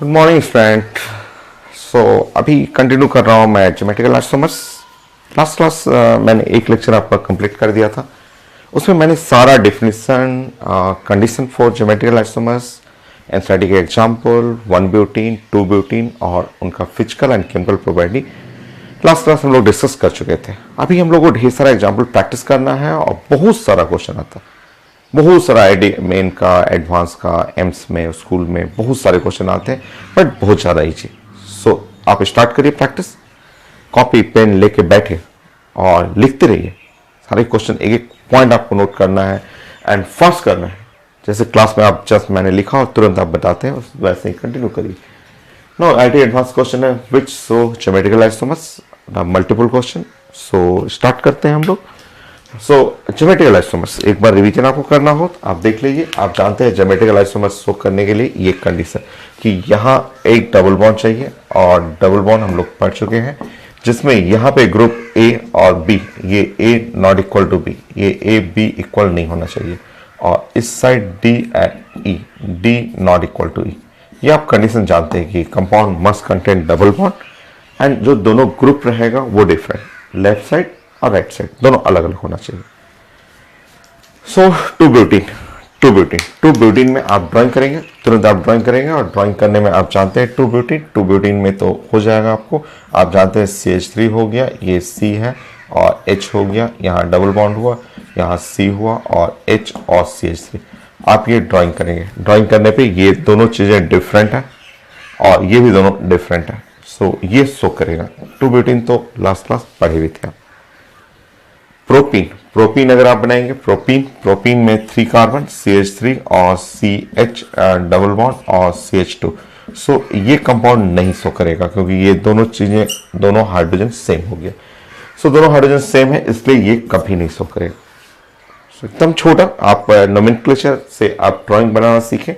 Good morning student. सो अभी continue कर रहा हूँ मैं ज्योमेट्रिकल आइसोमर्स। लास्ट क्लास मैंने एक लेक्चर आपका कंप्लीट कर दिया था। उसमें मैंने सारा definition, condition for geometrical isomers, NCERT के example, one butene, two butene और उनका physical and chemical property last class हम लोग डिस्कस कर चुके थे। अभी हम लोग को ढेर सारा एग्जाम्पल प्रैक्टिस करना है और बहुत सारा क्वेश्चन आता है। बहुत सारा आईडी मेन का, एडवांस का, एम्स में, स्कूल में बहुत सारे क्वेश्चन आते हैं, बट बहुत ज़्यादा ईजी। सो आप स्टार्ट करिए प्रैक्टिस, कॉपी पेन लेके बैठे और लिखते रहिए। सारे क्वेश्चन एक एक पॉइंट आपको नोट करना है एंड फास्ट करना है। जैसे क्लास में आप जस्ट मैंने लिखा और तुरंत आप बताते हैं, वैसे ही कंटिन्यू करिए। नो आईटी एडवांस क्वेश्चन है which so geometrical isomers, multiple question. So start करते हैं हम लोग। सो ज्योमेट्रिकल आइसोमर्स एक बार रिवीजन आपको करना हो तो आप देख लीजिए। आप जानते हैं ज्योमेट्रिकल आइसोमर्स शो करने के लिए ये कंडीशन कि यहाँ एक डबल बॉन्ड चाहिए, और डबल बॉन्ड हम लोग पढ़ चुके हैं जिसमें यहाँ पे ग्रुप ए और बी, ये A not equal to B, ये ए बी इक्वल नहीं होना चाहिए, और इस side D and E, D not equal to E. ये आप कंडीशन जानते हैं कि compound must contain double bond and जो दोनों ग्रुप रहेगा वो डिफरेंट, लेफ्ट साइड और राइट साइड दोनों अलग अलग होना चाहिए। सो टू ब्यूटीन में आप ड्राइंग करेंगे, तुरंत आप ड्राइंग करेंगे, और ड्राइंग करने में आप जानते हैं टू ब्यूटीन में तो हो जाएगा आपको। आप जानते हैं CH3 हो गया, ये C है और H हो गया, यहाँ डबल बॉन्ड हुआ, यहाँ C हुआ और H और CH3। आप ये ड्राइंग करेंगे, ड्राइंग करने पे ये दोनों चीज़ें डिफरेंट है और ये भी दोनों डिफरेंट है। सो ये शो करेगा। टू ब्यूटीन तो लास्ट क्लास पढ़े भी थे आप। प्रोपीन अगर आप बनाएंगे, प्रोपीन में 3 कार्बन, CH3 और CH डबल बॉन्ड और CH2। सो ये कंपाउंड नहीं शो करेगा क्योंकि ये दोनों चीजें, दोनों हाइड्रोजन सेम हो गया। सो दोनों हाइड्रोजन सेम है, इसलिए ये कभी नहीं शो करेगा। सो एकदम छोटा आप नोमेनक्लेचर से आप ड्राइंग बनाना सीखें।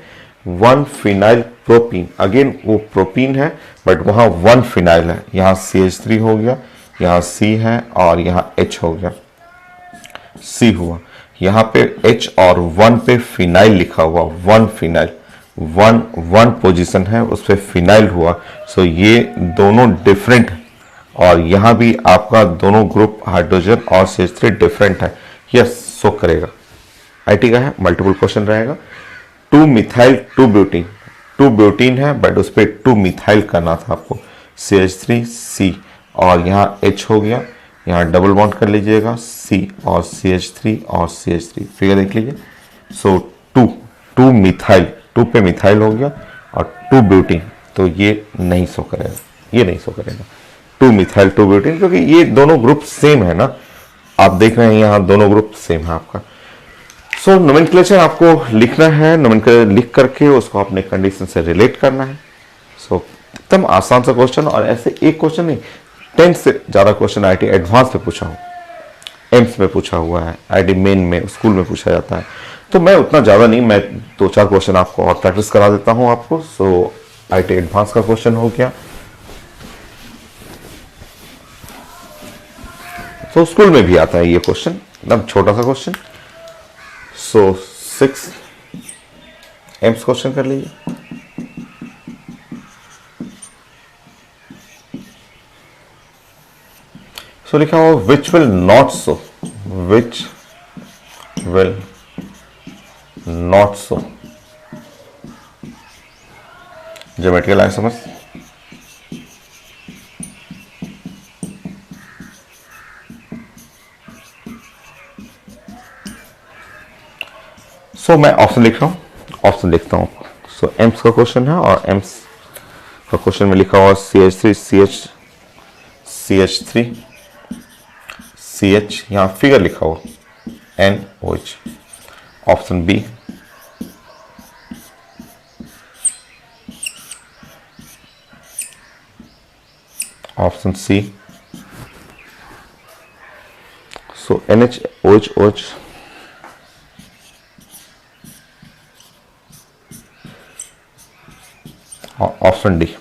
1 फिनाइल प्रोपीन, अगेन वो प्रोपीन है बट वहां 1 फिनाइल है। यहाँ CH3 हो गया, यहाँ C है और यहाँ H हो गया, C हुआ। यहाँ पे H और 1 पे फिनाइल लिखा हुआ, 1 फिनाइल, 1 पोजीशन है उस पे फिनाइल हुआ। सो ये दोनों डिफरेंट, और यहाँ भी आपका दोनों ग्रुप हाइड्रोजन और CH3 डिफरेंट है, यस शो करेगा। आईटी का है, मल्टीपल क्वेश्चन रहेगा। 2 मिथाइल 2 ब्यूटीन, 2 ब्यूटीन है बट उस पर 2 मिथाइल करना था आपको, CH3 C और यहाँ H हो गया, यहाँ डबल बॉन्ड कर लीजिएगा C और CH3 और CH3, फिगर देख लीजिए। सो 2 मिथाइल, 2 पे मिथाइल हो गया और 2 ब्यूटीन, तो ये नहीं शो करेगा, ये नहीं शो करेगा 2 मिथाइल 2 ब्यूटीन, क्योंकि ये दोनों ग्रुप सेम है ना। आप देख रहे हैं यहाँ दोनों ग्रुप सेम है आपका। सो नोमेनक्लेचर आपको लिखना है, नोमेनक्लेचर लिख करके उसको अपने कंडीशन से रिलेट करना है। सो एकदम आसान सा क्वेश्चन, और ऐसे एक क्वेश्चन नहीं, 10 से ज़्यादा क्वेश्चन आईटी एडवांस में पूछा हुआ, एम्स में पूछा हुआ है, आईटी मेन में, स्कूल में पूछा जाता है। तो मैं उतना ज़्यादा नहीं, मैं 2-4 क्वेश्चन आपको और प्रैक्टिस करा देता हूं आपको। सो आईटी एडवांस का क्वेश्चन हो गया। तो स्कूल में भी आता है ये क्वेश्चन, एकदम छोटा सा क्वेश्चन। सो 6 एम्स क्वेश्चन कर लीजिए। सो लिखा हुआ which will not show, which will not so geometrical isomers. So मैं ऑप्शन लिख रहा हूं, ऑप्शन लिखता हूं। सो एम्स का क्वेश्चन है, और एम्स का क्वेश्चन में लिखा हुआ CH3 CH3 CH, यहाँ फिगर लिखा हुआ NOH। Option B, option C. So NH OH OH, option D.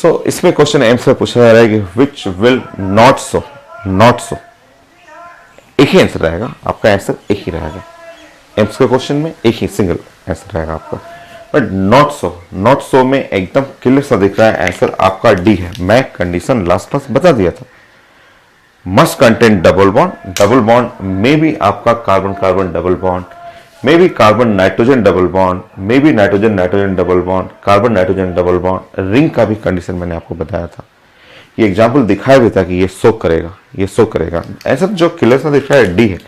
So इसमें क्वेश्चन एम्स में पूछा जा रहा है कि which will not so, not show, एक ही आंसर रहेगा आपका, आंसर एक ही रहेगा एम्स के क्वेश्चन में, एक ही सिंगल आंसर रहेगा आपका। बट नॉट सो, नॉट सो में एकदम क्लियर सा दिख रहा है आंसर आपका डी है। मैं कंडीशन लास्ट क्लास बता दिया था, must contain double bond, double bond में भी आपका carbon carbon double bond, may be carbon nitrogen double bond, may be nitrogen nitrogen double bond, carbon nitrogen double bond. Ring का भी कंडीशन मैंने आपको बताया था, ये एग्जाम्पल दिखाया भी था कि ये सो करेगा, ये सो करेगा। ऐसा जो क्लियर सा दिख रहा है डी है,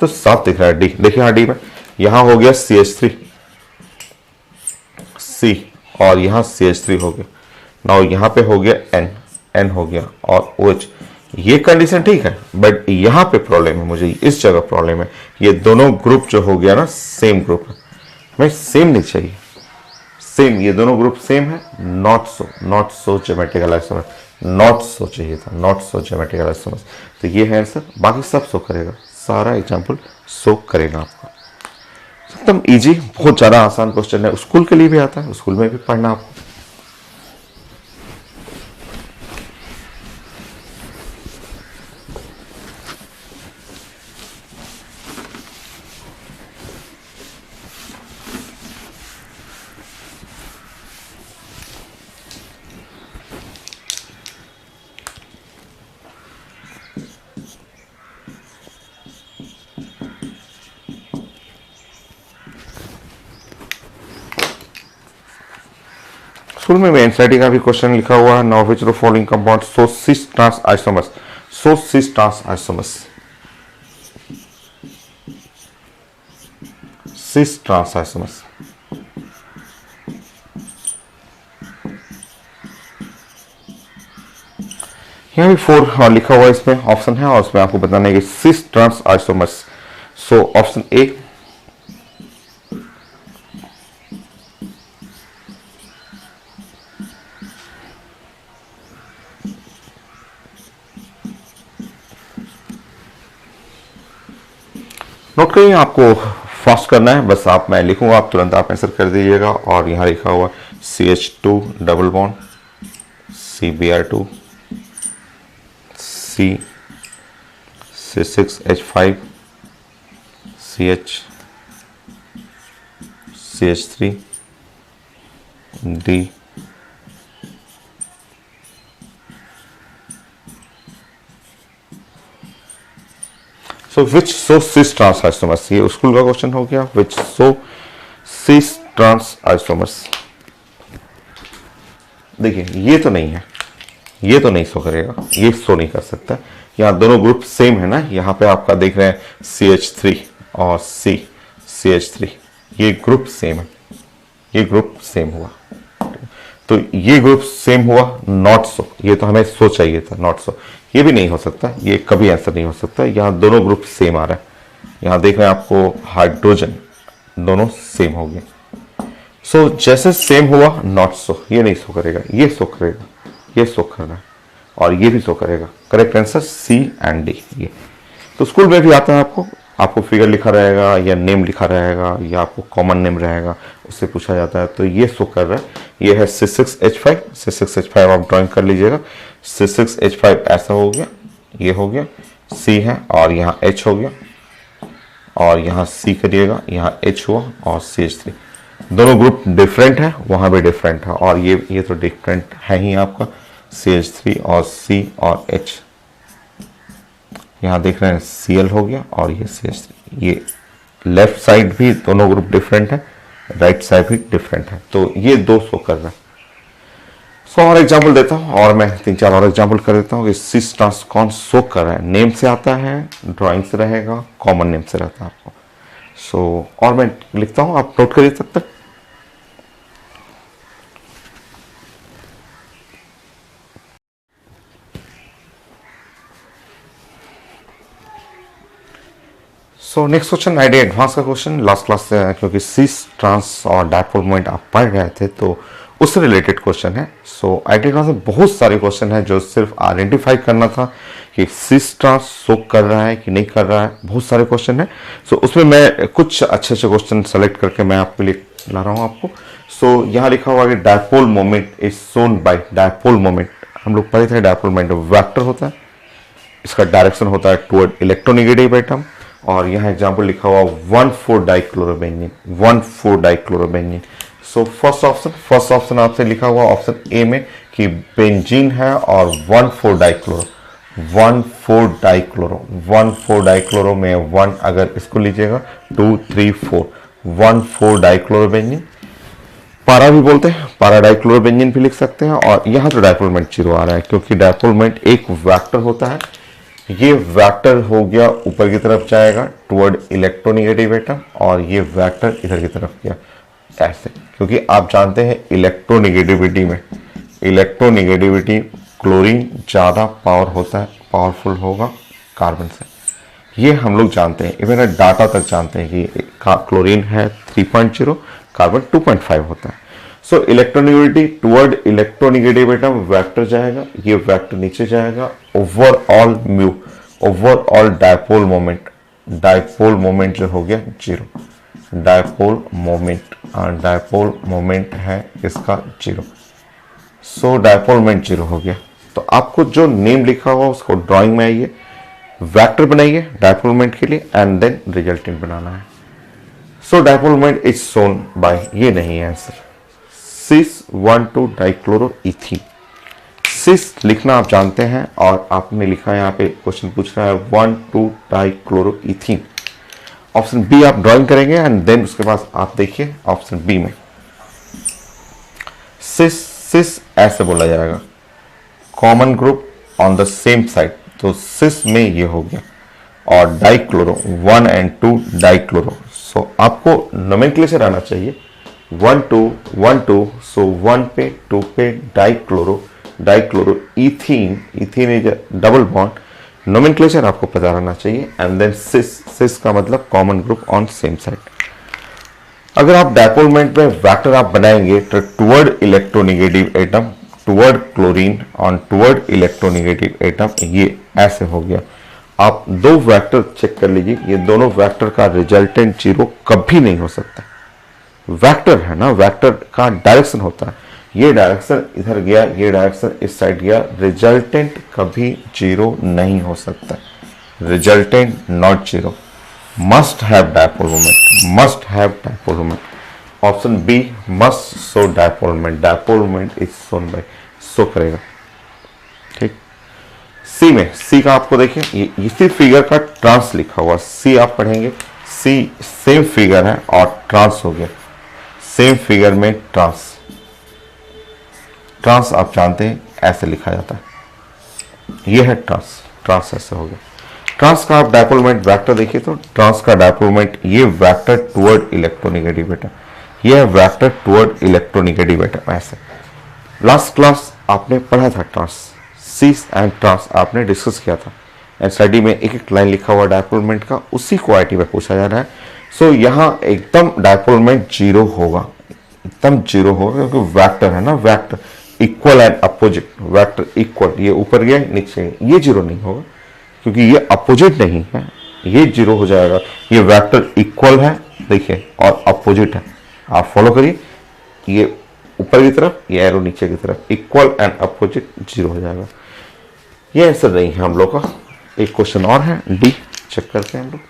तो साफ दिख रहा है डी। देखिए हाँ डी में यहां हो गया CH3 C और यहां CH3 हो गया, नाउ यहां पे हो गया N, N हो गया और OH। ये कंडीशन ठीक है, बट यहां पे प्रॉब्लम है, मुझे इस जगह प्रॉब्लम है। ये दोनों ग्रुप जो हो गया ना सेम ग्रुप है, हमें सेम नहीं चाहिए, सेम, ये दोनों ग्रुप सेम है। Not so, not so geometrical isomers, not so चाहिए था, नॉट सो ज्योमेट्रिकल आइसोमर्स। तो ये है आंसर, बाकी सब सो करेगा, सारा एग्जाम्पल सो करेगा आपका। एकदम इजी, बहुत ज्यादा आसान क्वेश्चन है, स्कूल के लिए भी आता है, स्कूल में भी पढ़ना आपको। स्कूल में एनसीईआरटी का भी क्वेश्चन लिखा हुआ है, now which of the following compound show cis trans isomers, show cis trans isomers, cis trans isomers. यहाँ भी 4 लिखा हुआ है, इसमें ऑप्शन है और उसमें आपको बताना है कि cis trans isomers. So option A, note करिए, आपको फास्ट करना है, बस आप, मैं लिखूंगा आप तुरंत आप आंसर कर दीजिएगा। और यहाँ लिखा हुआ CH2 double bond, CBr2, C6H5, CH, CH3, D, सो विच सो सिस ट्रांस आइसोमर्स, ये स्कूल का क्वेश्चन हो गया, विच सो सिस ट्रांस आइसोमर्स। देखिए ये तो नहीं है, ये तो नहीं सो करेगा, ये सो नहीं कर सकता। यहाँ दोनों ग्रुप सेम है ना, यहाँ पे आपका देख रहे हैं CH3 और CH3, ये ग्रुप सेम है, ये ग्रुप सेम हुआ, तो ये ग्रुप सेम हुआ, नॉट सो, ये तो हमें सो चाहिए था, नॉट सो, ये भी नहीं हो सकता, ये कभी आंसर नहीं हो सकता। यहाँ दोनों ग्रुप सेम आ रहा है, यहाँ देख रहे हैं आपको हाइड्रोजन दोनों सेम हो गए। सो जैसे सेम हुआ, नॉट सो, ये नहीं सो करेगा, ये सो करेगा, ये सो कर रहा है और ये भी सो करेगा। Correct answer C and D। ये तो स्कूल में भी आता है, आपको फिगर लिखा रहेगा या नेम लिखा रहेगा या आपको कॉमन नेम रहेगा, उससे पूछा जाता है। तो ये शो कर रहा है, ये है C6H5, C6H5 आप ड्राइंग कर लीजिएगा। C6H5 ऐसा हो गया, ये हो गया, C है और यहाँ H हो गया और यहाँ C करिएगा, यहाँ H हुआ और CH3। दोनों ग्रुप डिफरेंट है, वहाँ भी डिफरेंट है और ये तो डिफरेंट है ही आपका, CH3 और C और H। यहाँ देख रहे हैं Cl हो गया और ये CH3। ये लेफ्ट साइड भी दोनों ग्रुप डिफरेंट है, राइट साइड भी डिफरेंट है, तो ये 2 शो कर रहा है। सो और एग्जाम्पल देता हूँ और मैं 3-4 और एग्जाम्पल कर देता हूँ कि सिस ट्रांस कौन शो कर रहा है। नेम से आता है, ड्राइंग से रहेगा, कॉमन नेम से रहता है आपको। सो और मैं लिखता हूँ, आप नोट करिए तब तक। So next question idea advance का क्वेश्चन, लास्ट क्लास से, क्योंकि सिस ट्रांस और डायपोल मोमेंट आप पढ़ रहे थे तो उससे रिलेटेड क्वेश्चन है। सो आइडिया एडवांस में बहुत सारे क्वेश्चन है जो सिर्फ आइडेंटिफाई करना था कि सिस ट्रांस शो कर रहा है कि नहीं कर रहा है, बहुत सारे क्वेश्चन है। सो उसमें मैं कुछ अच्छे अच्छे क्वेश्चन सेलेक्ट करके मैं आपके लिए ला रहा हूँ आपको। सो यहाँ लिखा हुआ है dipole moment is shown by dipole moment. हम लोग पढ़े थे डायपोल मोमेंट वेक्टर होता है, इसका डायरेक्शन होता है टुवर्ड इलेक्ट्रोनेगेटिव एटम। और यहाँ एग्जांपल लिखा हुआ 1,4 dichlorobenzene 1,4 dichlorobenzene. So first option आपसे लिखा हुआ ऑप्शन ए में कि बेंजीन है और 1,4 डाइक्लोरो 1,4 डाइक्लोरो में 1 अगर इसको लीजिएगा 2 3 4 1,4 डाइक्लोरोबेंजीन। पारा भी बोलते हैं, पारा डाइक्लोरोबेंजीन भी लिख सकते हैं। और यहाँ तो डायपोल मोमेंट 0 आ रहा है क्योंकि डायपोल मोमेंट एक वेक्टर होता है। ये वेक्टर हो गया ऊपर की तरफ जाएगा टुवर्ड इलेक्ट्रोनेगेटिव एटम और ये वेक्टर इधर की तरफ गया ऐसे, क्योंकि आप जानते हैं इलेक्ट्रोनेगेटिविटी क्लोरीन ज्यादा पावरफुल होगा कार्बन से। ये हम लोग जानते हैं, इवन डाटा तक जानते हैं कि क्लोरीन है 3.0, कार्बन 2.5 होता है। So electronegativity toward electronegative atom vector जाएगा, ये वेक्टर नीचे जाएगा। ओवरऑल डायपोल मोमेंट जो हो गया 0। डायपोल मोमेंट है इसका 0। सो डायपोल मोमेंट 0 हो गया। तो आपको जो नेम लिखा हुआ उसको ड्राइंग में आइए, वेक्टर बनाइए डायपोल मोमेंट के लिए एंड देन रिजल्टेंट बनाना है। So dipole moment is shown by, ये नहीं है आंसर, सिस 1,2 डाइक्लोरोइथीन। सिस लिखना आप जानते हैं और आपने लिखा है यहाँ पे क्वेश्चन पूछ रहा है 1,2 डाइक्लोरोइथीन। ऑप्शन बी आप ड्राइंग करेंगे एंड देन उसके बाद आप देखिए ऑप्शन बी में सिस ऐसे बोला जाएगा, common group on the same side, तो सिस में ये हो गया। और डाइक्लोरो 1 and 2 डाइक्लोरो। सो आपको नोमेनक्लेचर आना चाहिए 1,2 सो 1 पे 2 पे dichloro ethene is double bond, nomenclature आपको पता रहना चाहिए एंड देन सिस का मतलब common group on same side. अगर आप डायपोल मोमेंट में वेक्टर आप बनाएंगे तो toward electronegative atom toward chlorine on toward electronegative atom, ये ऐसे हो गया। आप दो वेक्टर चेक कर लीजिए, ये दोनों वेक्टर का रिजल्टेंट 0 कभी नहीं हो सकता। वेक्टर है ना, वेक्टर का डायरेक्शन होता है, ये डायरेक्शन इधर गया, ये डायरेक्शन इस साइड गया, रिजल्टेंट कभी 0 नहीं हो सकता। Resultant not 0, must have dipole moment. Option B must show dipole moment is shown by, show करेगा। ठीक, सी का आपको देखिए, ये इसी फिगर का ट्रांस लिखा हुआ, सी आप पढ़ेंगे, सी सेम फिगर है और ट्रांस हो गया, सेम फिगर में ट्रांस आप जानते हैं ऐसे लिखा जाता है, ये है ट्रांस ऐसे हो गया। ट्रांस का आप डायपोल मोमेंट वेक्टर देखिए तो ट्रांस का डायपोल मोमेंट ये वेक्टर टुवर्ड इलेक्ट्रोनेगेटिव एटम, ये है वेक्टर टुवर्ड इलेक्ट्रोनेगेटिव एटम ऐसे। लास्ट क्लास आपने पढ़ा था ट्रांस, सीस एंड ट्रांस आपने डिस्कस किया था। एनसीईआरटी में एक लाइन लिखा हुआ डायपोल मोमेंट का, उसी को आईटी में पूछा जा रहा है। सो यहाँ एकदम डायपोल मोमेंट 0 होगा, एकदम 0 होगा क्योंकि वेक्टर है ना, vector equal and opposite, vector equal, ये ऊपर गया नीचे, ये 0 नहीं होगा क्योंकि ये अपोजिट नहीं है, ये 0 हो जाएगा। ये वेक्टर इक्वल है देखिए और अपोजिट है, आप फॉलो करिए, ये ऊपर की तरफ, ये एरो नीचे की तरफ, इक्वल एंड अपोजिट 0 हो जाएगा। ये आंसर नहीं है हम लोग का। एक क्वेश्चन और है, डी चेक करते हैं हम लोग।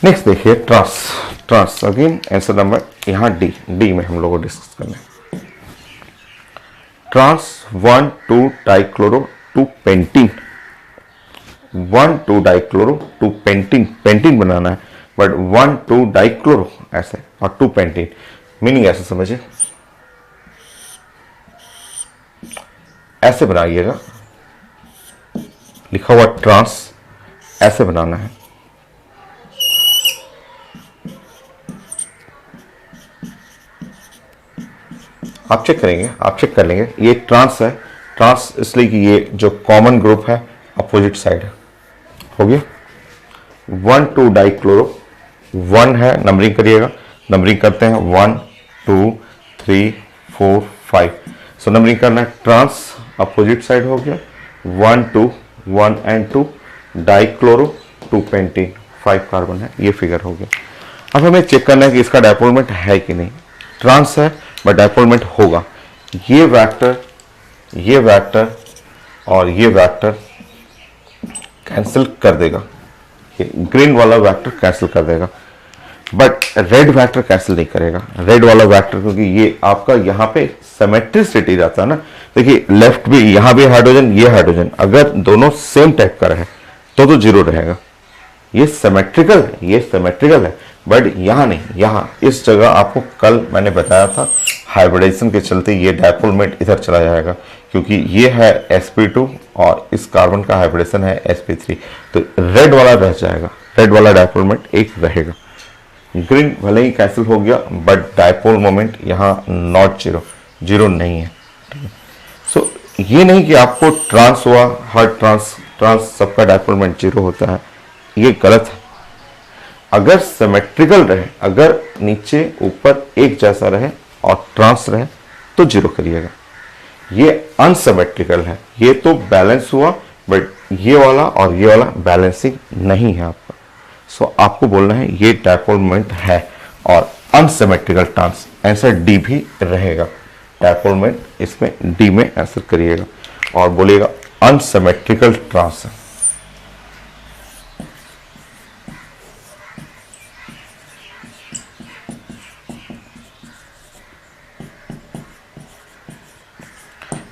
नेक्स्ट देखिए ट्रांस अगेन आंसर नंबर यहाँ डी में हम लोग को डिस्कस करना है। Trans 1,2 dichloro 2 pentene, 1,2 dichloro 2 pentene बनाना है, बट 1,2 डाइक्लोरो ऐसे और 2 पेंटीन, मीनिंग ऐसे समझिए, ऐसे बनाइएगा, लिखा हुआ ट्रांस ऐसे बनाना है। आप चेक कर लेंगे, ये ट्रांस है, ट्रांस इसलिए कि ये जो कॉमन ग्रुप है अपोजिट साइड है, हो गया। 1,2 डाइक्लोरो 1 है, नंबरिंग करिएगा, नंबरिंग करते हैं 1 2 3 4 5। सो नंबरिंग करना है, ट्रांस अपोजिट साइड हो गया 1 2 1 and 2 डाइक्लोरो 2 पेंटीन 5 कार्बन है, ये फिगर हो गया। अब हमें चेक करना है कि इसका डायपोलमेंट है कि नहीं। ट्रांस है बट डायपोलमेंट होगा। ये वेक्टर और ये वेक्टर कैंसिल कर देगा, ये ग्रीन वाला वेक्टर कैंसिल कर देगा, बट रेड वेक्टर कैंसिल नहीं करेगा। रेड वाला वेक्टर क्योंकि ये आपका यहाँ पे सिमेट्रिसिटी रहता है ना। देखिए लेफ्ट भी, यहाँ भी हाइड्रोजन, ये हाइड्रोजन, अगर दोनों सेम टाइप का रहे तो जीरो रहेगा। ये सिमेट्रिकल है बट यहाँ नहीं, यहाँ इस जगह आपको कल मैंने बताया था हाइब्रिडाइजेशन के चलते ये डायपोलमेंट इधर चला जाएगा, क्योंकि ये है sp2 और इस कार्बन का हाइब्रिडेशन है sp3, तो रेड वाला रह जाएगा, रेड वाला डायपोलमेंट एक रहेगा। ग्रीन भले ही कैंसिल हो गया बट डायपोल मोमेंट यहाँ नॉट जीरो नहीं है। सो ये नहीं कि आपको ट्रांस हुआ, हर ट्रांस सबका डायपोलमेंट जीरो होता है, ये गलत है। अगर सिमेट्रिकल रहे, अगर नीचे ऊपर एक जैसा रहे और ट्रांस रहे तो जीरो करिएगा। ये अनसिमेट्रिकल है, ये तो बैलेंस हुआ बट ये वाला और ये वाला बैलेंसिंग नहीं है आपका। सो आपको बोलना है ये डायपोलमेंट है और अनसिमेट्रिकल ट्रांस, आंसर डी भी रहेगा। डायपोलमेंट इसमें डी में आंसर करिएगा और बोलिएगा अनसिमेट्रिकल ट्रांस है।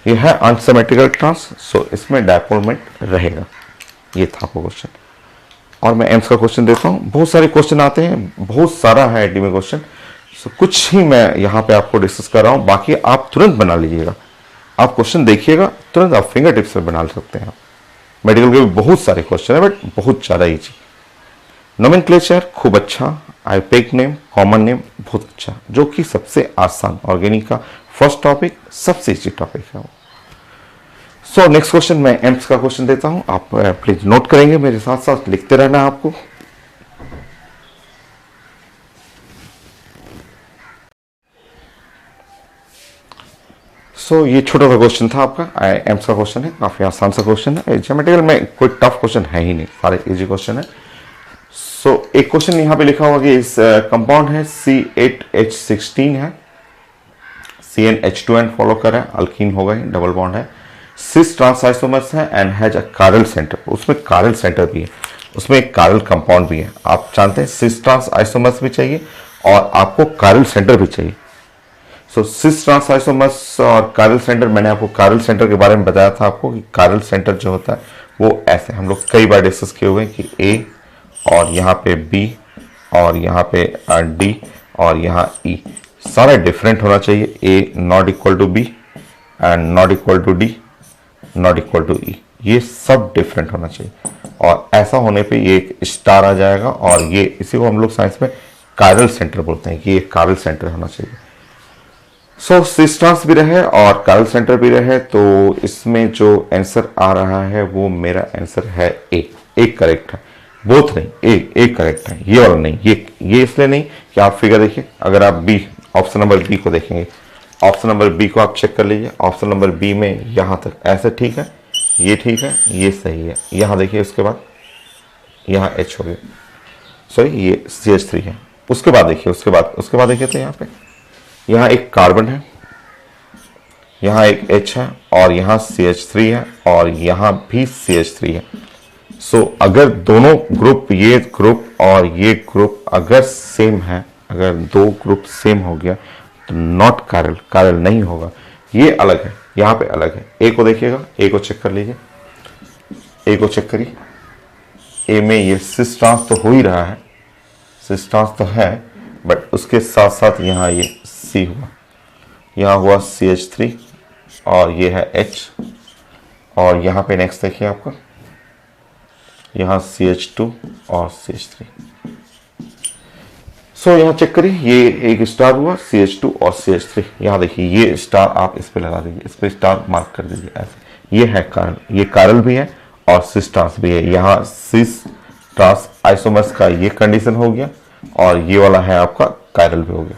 ये है अनसिमेट्रिकल ट्रांस, सो इसमें डायपोलमेंट रहेगा। ये था आपका क्वेश्चन। और मैं एम्स का क्वेश्चन देता हूँ। बहुत सारे क्वेश्चन आते हैं, बहुत सारा है डी में क्वेश्चन, सो कुछ ही मैं यहाँ पे आपको डिस्कस कर रहा हूँ, बाकी आप तुरंत बना लीजिएगा। आप क्वेश्चन देखिएगा तुरंत आप फिंगर टिप्स पे बना सकते हैं। मेडिकल के भी बहुत सारे क्वेश्चन है बट बहुत ज़्यादा ईजी। नोमेनक्लेचर खूब अच्छा, आईपेक नेम, कॉमन नेम बहुत अच्छा, जो कि सबसे आसान, ऑर्गेनिक का फर्स्ट टॉपिक सबसे इजी टॉपिक है वो। सो नेक्स्ट क्वेश्चन मैं एम्स का क्वेश्चन देता हूं, आप प्लीज नोट करेंगे, मेरे साथ साथ लिखते रहना है आपको। ये छोटा सा क्वेश्चन था आपका, एम्स का क्वेश्चन है, काफी आसान सा क्वेश्चन है। ज्योमेट्रिकल में कोई टफ क्वेश्चन है ही नहीं, सारे इजी क्वेश्चन है। एक क्वेश्चन यहाँ पे लिखा हुआ कि इस कंपाउंड है C8H16 है, CnH2n फॉलो कर रहा है, अल्कीन होगा, डबल बॉन्ड है, सिस ट्रांस आइसोमर्स है and has a chiral centre. उसमें कायरल सेंटर भी है, उसमें एक कायरल कंपाउंड भी है। आप जानते हैं सिस ट्रांस आइसोमर्स भी चाहिए और आपको कायरल सेंटर भी चाहिए। सिस ट्रांस आइसोमर्स और कायरल सेंटर, मैंने आपको कायरल सेंटर के बारे में बताया था आपको कि कायरल सेंटर जो होता है वो ऐसे, हम लोग कई बार डिस्कस किए हुए हैं कि A और यहाँ पे B और यहाँ पे D और यहाँ E, सारा डिफरेंट होना चाहिए। A not equal to B and not equal to D, not equal to E, ये सब डिफरेंट होना चाहिए। और ऐसा होने पे ये एक स्टार आ जाएगा और ये, इसी को हम लोग साइंस में कायरल सेंटर बोलते हैं कि ये कायरल सेंटर होना चाहिए। सिस ट्रांस भी रहे और कायरल सेंटर भी रहे, तो इसमें जो आंसर आ रहा है वो मेरा आंसर है ए। एक करेक्ट है, बोथ नहीं, एक करेक्ट है, ये वाला नहीं। ये इसलिए नहीं कि आप फिगर देखिए, अगर आप बी, ऑप्शन नंबर बी को देखेंगे, ऑप्शन नंबर बी को आप चेक कर लीजिए, ऑप्शन नंबर बी में यहाँ तक ऐसे ठीक है, ये ठीक है, ये सही है। यहाँ देखिए, उसके बाद यहाँ एच हो गया, सॉरी ये CH3 है। उसके बाद देखिए, उसके बाद देखिए तो यहाँ पे यहाँ एक कार्बन है, यहाँ एक H है और यहाँ CH3 है और यहाँ भी CH3 है। अगर दोनों ग्रुप, ये ग्रुप और ये ग्रुप अगर सेम है, अगर दो ग्रुप सेम हो गया तो नॉट कायरल नहीं होगा, ये अलग है, यहाँ पे अलग है। ए को देखिएगा, ए को चेक कर लीजिए, ए को चेक करिए, ए में ये सिस ट्रांस तो हो ही रहा है, सिस ट्रांस तो है, बट उसके साथ साथ यहाँ ये C हुआ, यहाँ हुआ CH3 और ये है H, और यहाँ पे नेक्स्ट देखिए आपका, यहाँ CH2 और CH3। यहाँ चेक करिए, ये एक स्टार हुआ, CH2 और CH3। यहाँ देखिए, ये स्टार आप इस पे लगा दीजिए, इस पे स्टार मार्क कर दीजिए ऐसे। ये है कायरल, ये कायरल भी है और सिस ट्रांस भी है। यहाँ सिस ट्रांस आइसोमर्स का ये कंडीशन हो गया और ये वाला है आपका कायरल भी हो गया।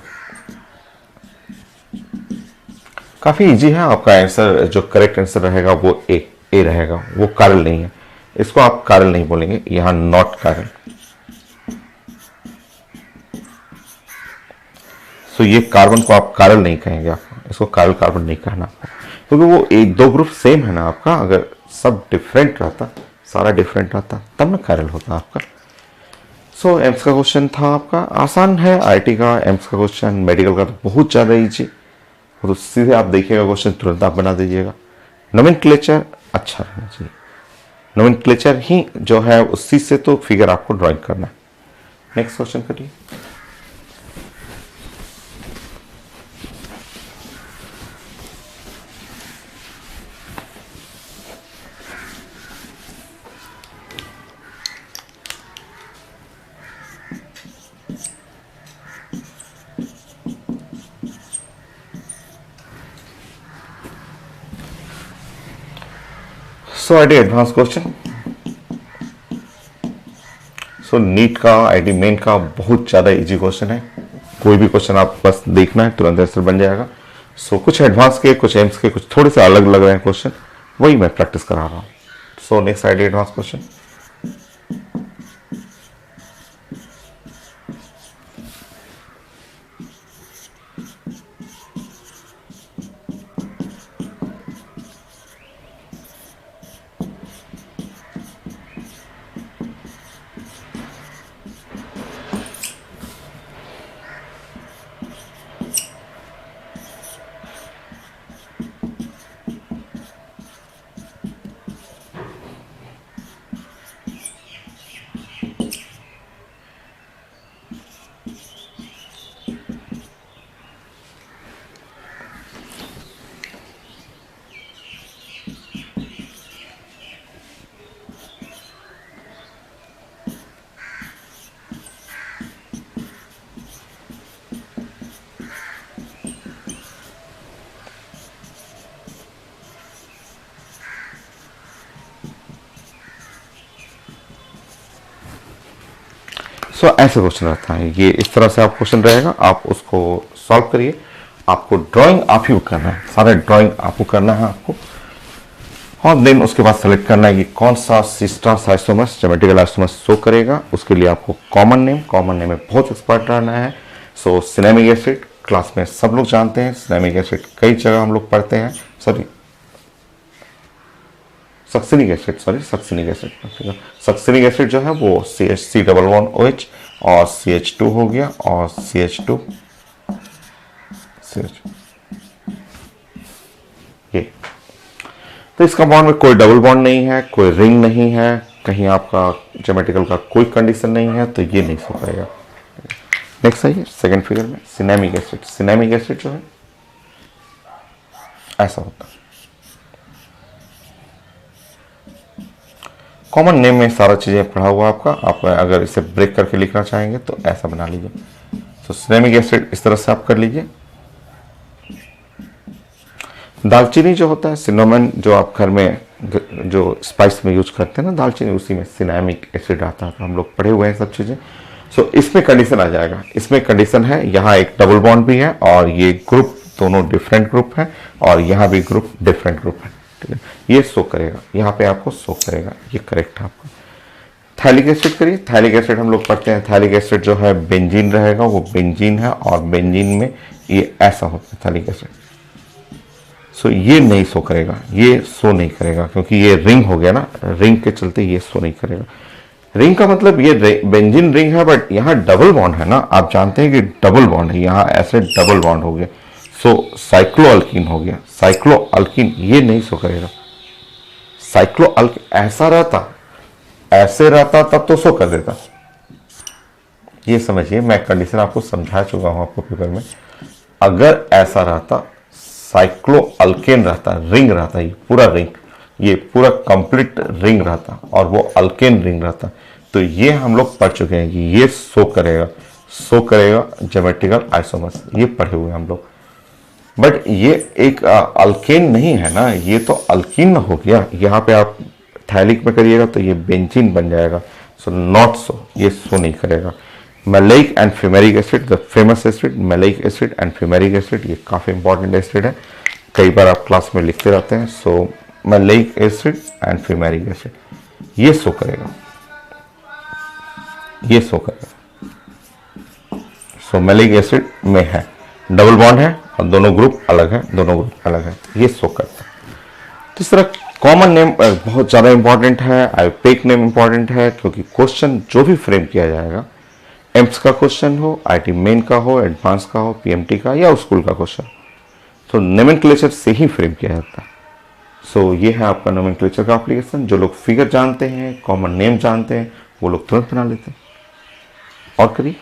काफ़ी इजी है। आपका आंसर जो करेक्ट आंसर रहेगा वो ए रहेगा, वो कारल नहीं है। इसको आप कारल नहीं बोलेंगे, यहां नॉट कारल। सो ये कार्बन को आप कारल नहीं कहेंगे, आप इसको कारल कार्बन नहीं कहना आपको, क्योंकि वो एक दो ग्रुप सेम है ना आपका। अगर सब डिफरेंट रहता, सारा डिफरेंट रहता, तब ना कारल होता आपका। सो एम्स का क्वेश्चन था आपका, आसान है। आईटी का एम्स का क्वेश्चन, मेडिकल का तो बहुत ज़्यादा ईजी, तो सीधे आप देखिएगा क्वेश्चन तुरंत आप बना दीजिएगा। नोमेनक्लेचर अच्छा रहना चाहिए, नोमेनक्लेचर ही जो है उसी से तो फिगर आपको ड्राइंग करना है। नेक्स्ट क्वेश्चन करिए। So IIT advance question. So NEET का, आईटी मेन का बहुत ज़्यादा इजी क्वेश्चन है। कोई भी क्वेश्चन आप बस देखना है, तुरंत आंसर बन जाएगा। सो कुछ एडवांस के, कुछ एम्स के, कुछ थोड़े से अलग लग रहे हैं क्वेश्चन, वही मैं प्रैक्टिस करा रहा हूँ। So next IIT advance question. So ऐसे क्वेश्चन रहता है, ये इस तरह से आप क्वेश्चन रहेगा, आप उसको सॉल्व करिए। आपको ड्राइंग आप ही करना है, सारा ड्राइंग आपको करना है आपको, और देन उसके बाद सेलेक्ट करना है कि कौन सा sisters isomers, geometrical isomers show करेगा। उसके लिए आपको कॉमन नेम में बहुत एक्सपर्ट रहना है। सो सिनेमिक एसिड क्लास में सब लोग जानते हैं, सिनेमिक एसिड कई जगह हम लोग पढ़ते हैं। सक्सिनिक एसिड जो है वो CH3 और CH2 हो गया, और CH2 ये। तो इसका बॉन्ड में कोई डबल बॉन्ड नहीं है, कोई रिंग नहीं है, कहीं आपका ज्योमेट्रिकल का कोई कंडीशन नहीं है, तो ये नहीं शो करेगा। नेक्स्ट आइए सेकंड फिगर में, सिनेमिक एसिड जो है ऐसा होता है। कॉमन नेम में सारा चीज़ें पढ़ा हुआ आपका, आप अगर इसे ब्रेक करके लिखना चाहेंगे तो ऐसा बना लीजिए। तो सिनेमिक एसिड इस तरह से आप कर लीजिए। दालचीनी जो होता है, सिनेमन, जो आप घर में जो स्पाइस में यूज करते हैं ना दालचीनी, उसी में सिनेमिक एसिड आता है। तो हम लोग पढ़े हुए हैं सब चीज़ें। सो इसमें कंडीशन आ जाएगा, इसमें कंडीशन है, यहाँ एक डबल बॉन्ड भी है, और ये ग्रुप दोनों डिफरेंट ग्रुप है, और यहाँ भी ग्रुप डिफरेंट ग्रुप है। ठीक है, ये शो करेगा, यहाँ पे आपको शो करेगा, ये करेक्ट है आपका। थैलिक एसिड करिए। थैलिक एसिड हम लोग पढ़ते हैं, थैलिक एसिड जो है बेंजीन रहेगा, वो बेंजीन है, और बेंजीन में ये ऐसा होता है थैलिक एसिड। सो ये नहीं शो करेगा, ये शो नहीं करेगा, क्योंकि ये रिंग हो गया ना, रिंग के चलते ये शो नहीं करेगा। रिंग का मतलब ये बेंजीन रिंग है, बट यहाँ डबल बॉन्ड है ना, आप जानते हैं कि डबल बॉन्ड है, यहाँ ऐसे डबल बॉन्ड हो गया। सो साइक्लोअल्कीन हो गया, साइक्लोअल्कीन ये नहीं शो करेगा। साइक्लोअल्कीन ऐसे रहता तब तो शो कर देता। ये समझिए, मैं कंडीशन आपको समझा चुका हूं आपको पेपर में। अगर ऐसा रहता, साइक्लोअल्केन रहता, रिंग रहता, ये पूरा रिंग, ये पूरा कंप्लीट रिंग रहता, और वो अल्केन रिंग रहता, तो ये हम लोग पढ़ चुके हैं कि ये शो करेगा ज्योमेट्रिकल आइसोमर्स, ये पढ़े हुए हम लोग। बट ये एक अल्केन नहीं है ना, ये तो अल्कीन हो गया। यहाँ पे आप थैलिक में करिएगा तो ये बेंजीन बन जाएगा। सो नॉट सो, ये शो नहीं करेगा। Maleic and fumaric acid, the famous acid maleic acid and fumaric acid, ये काफ़ी इंपॉर्टेंट एसिड है। कई बार आप क्लास में लिखते रहते हैं। So maleic acid and fumaric acid, ये शो करेगा, ये शो करेगा। सो मैलिक एसिड में है, डबल बॉन्ड है और दोनों ग्रुप अलग है, दोनों ग्रुप अलग है, ये शो करता है। तो इस तरह कॉमन नेम बहुत ज़्यादा इंपॉर्टेंट है, आईपेक नेम इंपॉर्टेंट है, क्योंकि क्वेश्चन जो भी फ्रेम किया जाएगा, एम्स का क्वेश्चन हो, आईटी मेन का हो, एडवांस का हो, पीएमटी का या स्कूल का क्वेश्चन, तो नोमेनक्लेचर से ही फ्रेम किया जाता है। सो ये है आपका नोमेनक्लेचर का एप्लीकेशन। जो लोग फिगर जानते हैं, कॉमन नेम जानते हैं, वो लोग तुरंत बना लेते हैं। और करिए।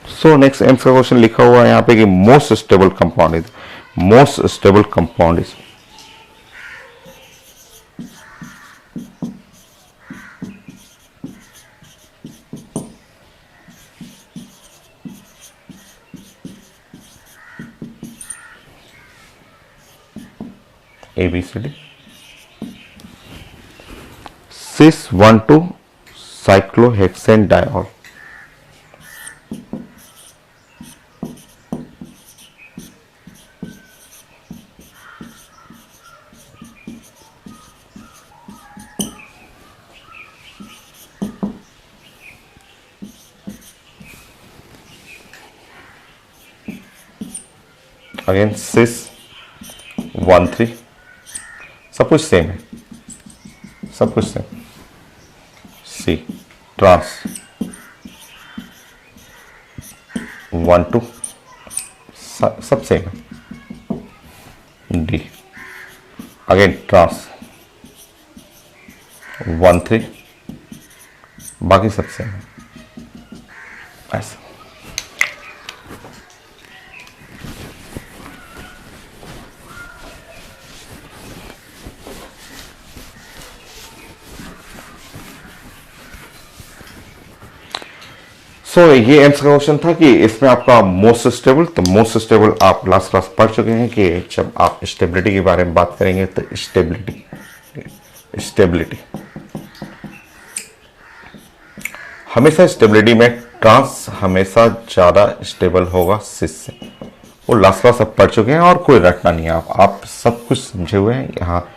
सो नेक्स्ट एम्स का क्वेश्चन लिखा हुआ है यहाँ पे कि most stable compound is, most stable compound is, ABCD, cis 1,2 cyclohexane diol, again cis 1,3, सब कुछ सेम है, सब कुछ सेम। सी ट्रांस 1,2 सब सेम है। डी अगेन ट्रांस 1,3, बाकी सब सेम है। ऐसा ये एम्स का क्वेश्चन था कि इसमें आपका मोस्ट स्टेबल, तो मोस्ट स्टेबल आप लास्ट क्लास पढ़ चुके हैं कि जब आप स्टेबिलिटी के बारे में बात करेंगे तो स्टेबिलिटी हमेशा, स्टेबिलिटी में ट्रांस हमेशा ज़्यादा स्टेबल होगा सिस से। वो लास्ट क्लास आप पढ़ चुके हैं और कोई रटना नहीं है, आप सब कुछ समझे हुए हैं। यहाँ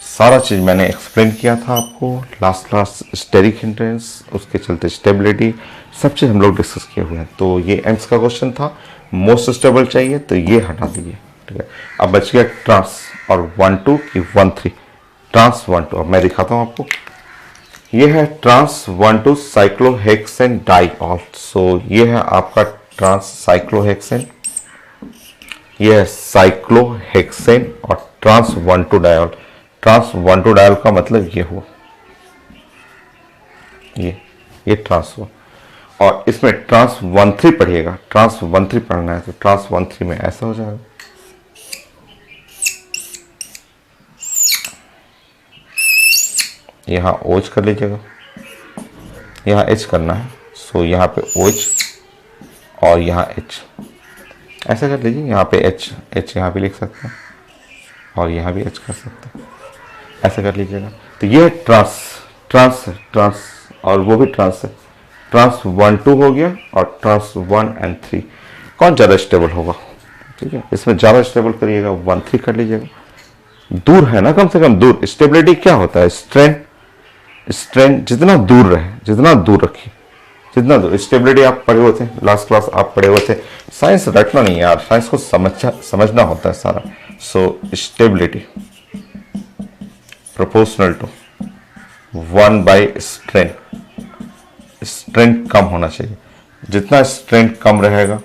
सारा चीज़ मैंने एक्सप्लेन किया था आपको लास्ट क्लास, स्टेरिक हिंड्रेंस, उसके चलते स्टेबिलिटी, सब चीज़ हम लोग डिस्कस किए हुए हैं। तो ये एम्स का क्वेश्चन था, मोस्ट स्टेबल चाहिए तो ये हटा दीजिए, ठीक है। अब बच गया ट्रांस और 1,2 की 1,3, ट्रांस 1,2 अब मैं दिखाता हूँ आपको। ये है ट्रांस 1,2 साइक्लोहेक्सेन डाइऑल। सो ये है आपका ट्रांस साइक्लोहेक्सेन, ये है साइक्लोहेक्सेन और ट्रांस 1,2 डाइऑल। ट्रांस 1,2 डाइऑल का मतलब ये हुआ, ये ट्रांस हुआ। और इसमें ट्रांस 1,3 पढ़िएगा, ट्रांस 1,3 पढ़ना है तो ट्रांस 1,3 में ऐसा हो जाएगा, यहाँ OH कर लीजिएगा, यहाँ H करना है। सो यहाँ पे OH और यहाँ H, ऐसा कर लीजिए। यहाँ पे H यहाँ पे लिख सकते हैं और यहाँ भी H कर सकते हैं, ऐसा कर लीजिएगा। तो ये ट्रांस ट्रांस ट्रांस और वो भी ट्रांस है। ट्रांस 1,2 हो गया और ट्रांस 1 और 3 कौन ज़्यादा स्टेबल होगा, ठीक है। इसमें ज़्यादा स्टेबल करिएगा 1,3 कर लीजिएगा, दूर है ना, कम से कम दूर। स्टेबिलिटी क्या होता है, स्ट्रेंथ जितना दूर रहे, जितना दूर रखिए, जितना दूर। स्टेबिलिटी आप पढ़े हुए थे, लास्ट क्लास आप पढ़े हुए थे। साइंस रटना नहीं यार, साइंस को समझना होता है सारा। सो स्टेबिलिटी प्रोपोर्शनल टू 1/स्ट्रेंथ, स्ट्रेंथ कम होना चाहिए। जितना स्ट्रेंथ कम रहेगा,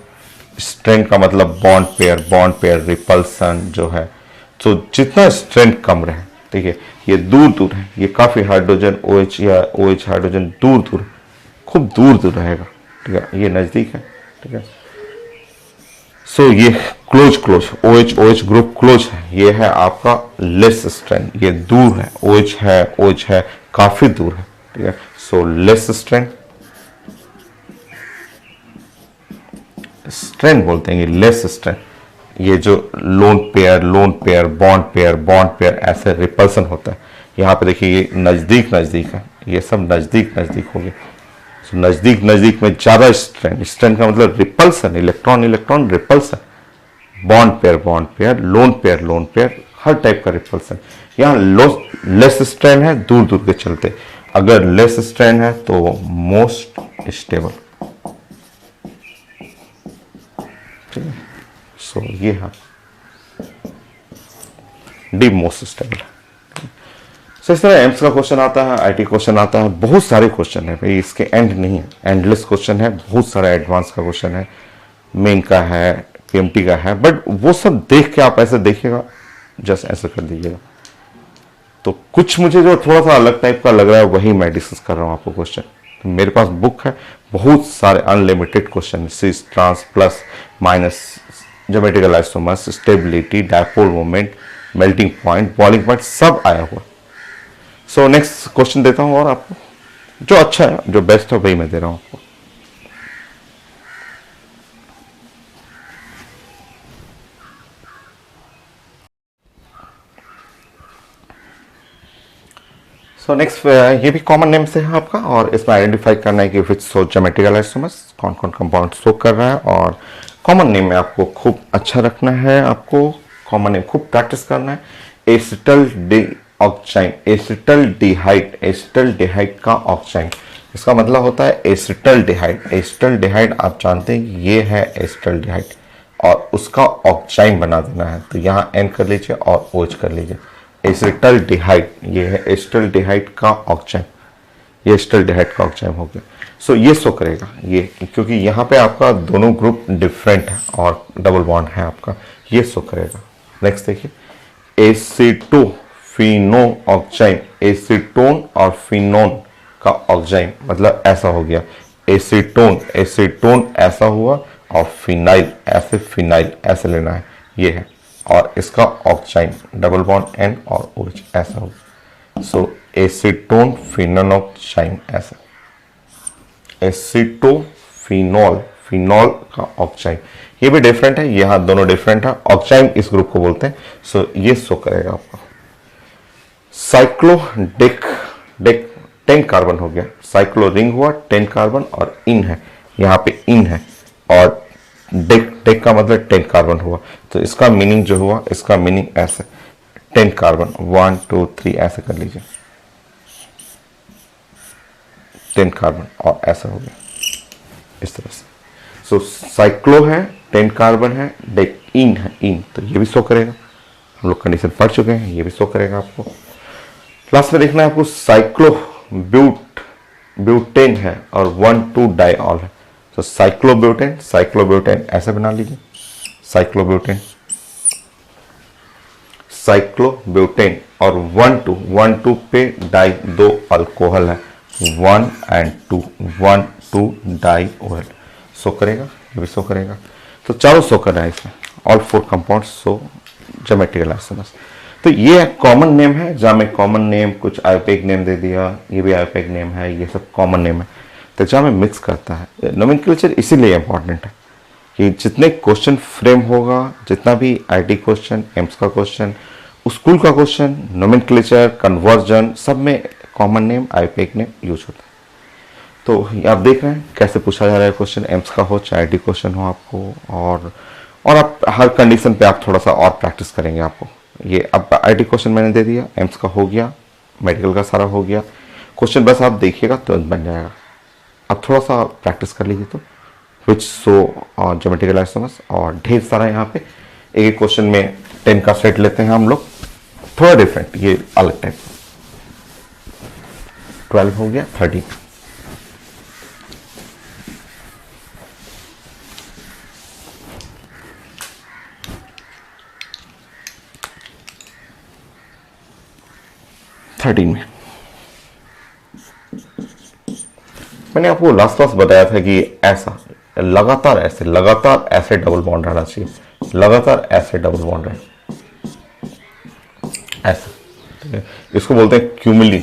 स्ट्रेंथ का मतलब बॉन्ड पेयर रिपल्सन जो है, तो जितना स्ट्रेंथ कम रहे, ठीक है। ये दूर दूर है, ये काफी हाइड्रोजन OH या OH हाइड्रोजन दूर दूर, खूब दूर दूर रहेगा, ठीक है। ये नजदीक है, ठीक है। सो ये close close OH OH group close है, ये है आपका लेस स्ट्रेन, ये दूर है, OH है काफी दूर है, ठीक है। सो लेस स्ट्रेन, स्ट्रेन बोलते हैं, ये लेस स्ट्रेन, ये जो लोन पेयर बॉन्ड पेयर ऐसे रिपल्सन होता है। यहाँ पे देखिए ये नजदीक नजदीक है, ये सब नजदीक नजदीक हो गए। so, नजदीक नजदीक में ज्यादा स्ट्रेन, स्ट्रेन का मतलब repulsion, electron electron repulsion, bond pair lone pair हर टाइप का रिपल्सन। यहाँ लेस स्ट्रेन है, दूर दूर के चलते, अगर लेस स्ट्रेन है तो मोस्ट स्टेबल, ठीक है। सो ये है डी मोस्ट स्टेबल। सो इस तरह एम्स का क्वेश्चन आता है, आईटी क्वेश्चन आता है, बहुत सारे क्वेश्चन है भाई, इसके एंड नहीं है, एंडलेस क्वेश्चन है, बहुत सारा एडवांस का क्वेश्चन है, मेन का है, पीएमटी का है, बट वो सब देख के आप ऐसे देखिएगा, जस्ट ऐसे कर दीजिएगा। तो कुछ मुझे जो थोड़ा सा अलग टाइप का लग रहा है वही मैं डिस्कस कर रहा हूँ आपको क्वेश्चन। तो मेरे पास बुक है, बहुत सारे unlimited question, cis trans plus minus, geometrical isomers, stability, dipole moment, melting point, boiling point, सब आया हुआ। सो नेक्स्ट क्वेश्चन देता हूँ, और आपको जो अच्छा है, जो बेस्ट है वही मैं दे रहा हूँ आपको। सो नेक्स्ट ये भी कॉमन नेम से है आपका, और इसमें आइडेंटिफाई करना है कि विच शो ज्योमेट्रिकल आइसोमर्स, कौन कौन कंपाउंड शो कर रहा है। और कॉमन नेम में आपको खूब अच्छा रखना है, आपको कॉमन नेम खूब प्रैक्टिस करना है। एसिटल ऑक्साइन, एसिटल डिहाइड का ऑक्साइन, इसका मतलब होता है एसिटल डिहाइड आप जानते हैं ये है एसिटल डिहाइड, और उसका ऑक्साइन बना देना है। तो यहाँ एन कर लीजिए और OH कर लीजिए, एसिटल डिहाइड, ये है एसिटल डिहाइड का ऑक्साइन, ये एसिटल डिहाइड का ऑक्साइन हो गया। सो ये शो करेगा ये, क्योंकि यहाँ पे आपका दोनों ग्रुप डिफरेंट है और डबल बॉन्ड है आपका, ये शो करेगा। नेक्स्ट देखिए एसिटोफिनो ऑक्साइन, एसीटोन और फिनोन का ऑक्साइन, मतलब ऐसा हो गया, एसीटोन ऐसा हुआ, और फिनाइल ऐसे लेना है, ये है, और इसका ऑक्साइन डबल बॉन्ड N और OH ऐसा होगा। सो एसीटोन फिनोन ऑक्साइन ऐसा, फिनॉल का ऑक्साइन, ये भी डिफरेंट है, यहाँ दोनों डिफरेंट है, ऑक्साइन इस ग्रुप को बोलते हैं। सो ये शो करेगा आपको। साइक्लोडेक 10 कार्बन हो गया, साइक्लो रिंग हुआ 10 कार्बन, और इन है, यहाँ पे इन है, और डेक का मतलब 10 कार्बन हुआ। तो इसका मीनिंग जो हुआ, इसका मीनिंग ऐसे 10 कार्बन 1 2 3 ऐसे कर लीजिए, 10 कार्बन, और ऐसा हो गया इस तरह से। सो साइक्लो है, 10 कार्बन है, डेक इन है, इन, तो ये भी शो करेगा, हम लोग कंडीशन पढ़ चुके हैं, ये भी शो करेगा आपको। क्लास में देखना है आपको, साइक्लो ब्यूटेन है और 1,2 डाइऑल है। तो साइक्लोब्यूटेन ऐसे बना लीजिए, साइक्लोब्यूटेन और 1,2 पे डाई, 2 अल्कोहल है, 1 and 2 डाइऑल, शो करेगा, ये भी शो करेगा। तो चारों शो कर रहा है इसमें, all 4 compounds show geometrical isomers. तो ये कॉमन नेम है, जहाँ में कॉमन नेम कुछ आयोपेक नेम दे दिया, ये भी आयोपेक नेम है, ये सब कॉमन नेम है। तो जहाँ में मिक्स करता है नोमेनक्लेचर, इसीलिए इंपॉर्टेंट है कि जितने क्वेश्चन फ्रेम होगा, जितना भी आईटी क्वेश्चन, एम्स का क्वेश्चन, स्कूल का क्वेश्चन, नोमेनक्लेचर, कन्वर्जन, सब में कॉमन नेम, आयोपेक नेम यूज होता है। तो आप देख रहे हैं कैसे पूछा जा रहा है क्वेश्चन, एम्स का हो चाहे आईटी क्वेश्चन हो आपको, और आप हर कंडीशन पे आप थोड़ा सा और प्रैक्टिस करेंगे आपको। ये अब आईटी क्वेश्चन मैंने दे दिया, एम्स का हो गया, मेडिकल का सारा हो गया, क्वेश्चन बस आप देखिएगा तो बन जाएगा। अब थोड़ा सा प्रैक्टिस कर लीजिए तो विच शो ज्योमेट्रिकल आइसोमर्स, और ढेर सारा यहाँ पे एक क्वेश्चन में 10 का सेट लेते हैं हम लोग, थोड़ा डिफरेंट, ये अलग टाइप। 12 हो गया, 13 में मैंने आपको लास्ट क्लास बताया था कि ऐसा लगातार ऐसे डबल बॉन्ड रहना चाहिए, लगातार ऐसे डबल बॉन्ड रहे, ऐसा, ठीक है। इसको बोलते हैं cumulene.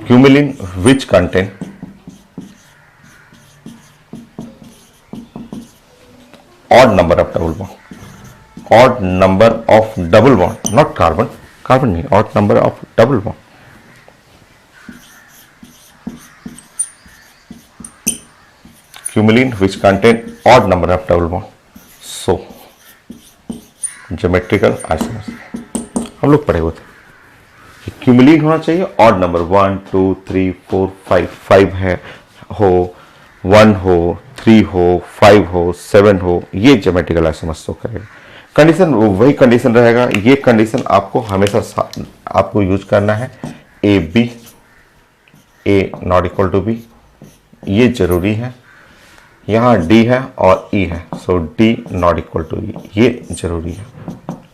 Cumulene which contain odd number of double bond, odd number of double bond, not carbon, carbon नहीं, odd number of double bond. Cumulin which contain odd number of double bond. So geometrical isomers हम लोग पढ़े हुए थे, cumulene होना चाहिए odd number, 1 2 3 4 5, 5 है हो, 1 हो, 3 हो, 5 हो, 7 हो, ये ज्योमेट्रिकल आइसोमर्स शो करेगा। कंडीशन वही कंडीशन रहेगा, ये कंडीशन आपको हमेशा आपको यूज करना है, A B, A not equal to B, ये जरूरी है। यहाँ डी है और ई है, so D not equal to E, ये जरूरी है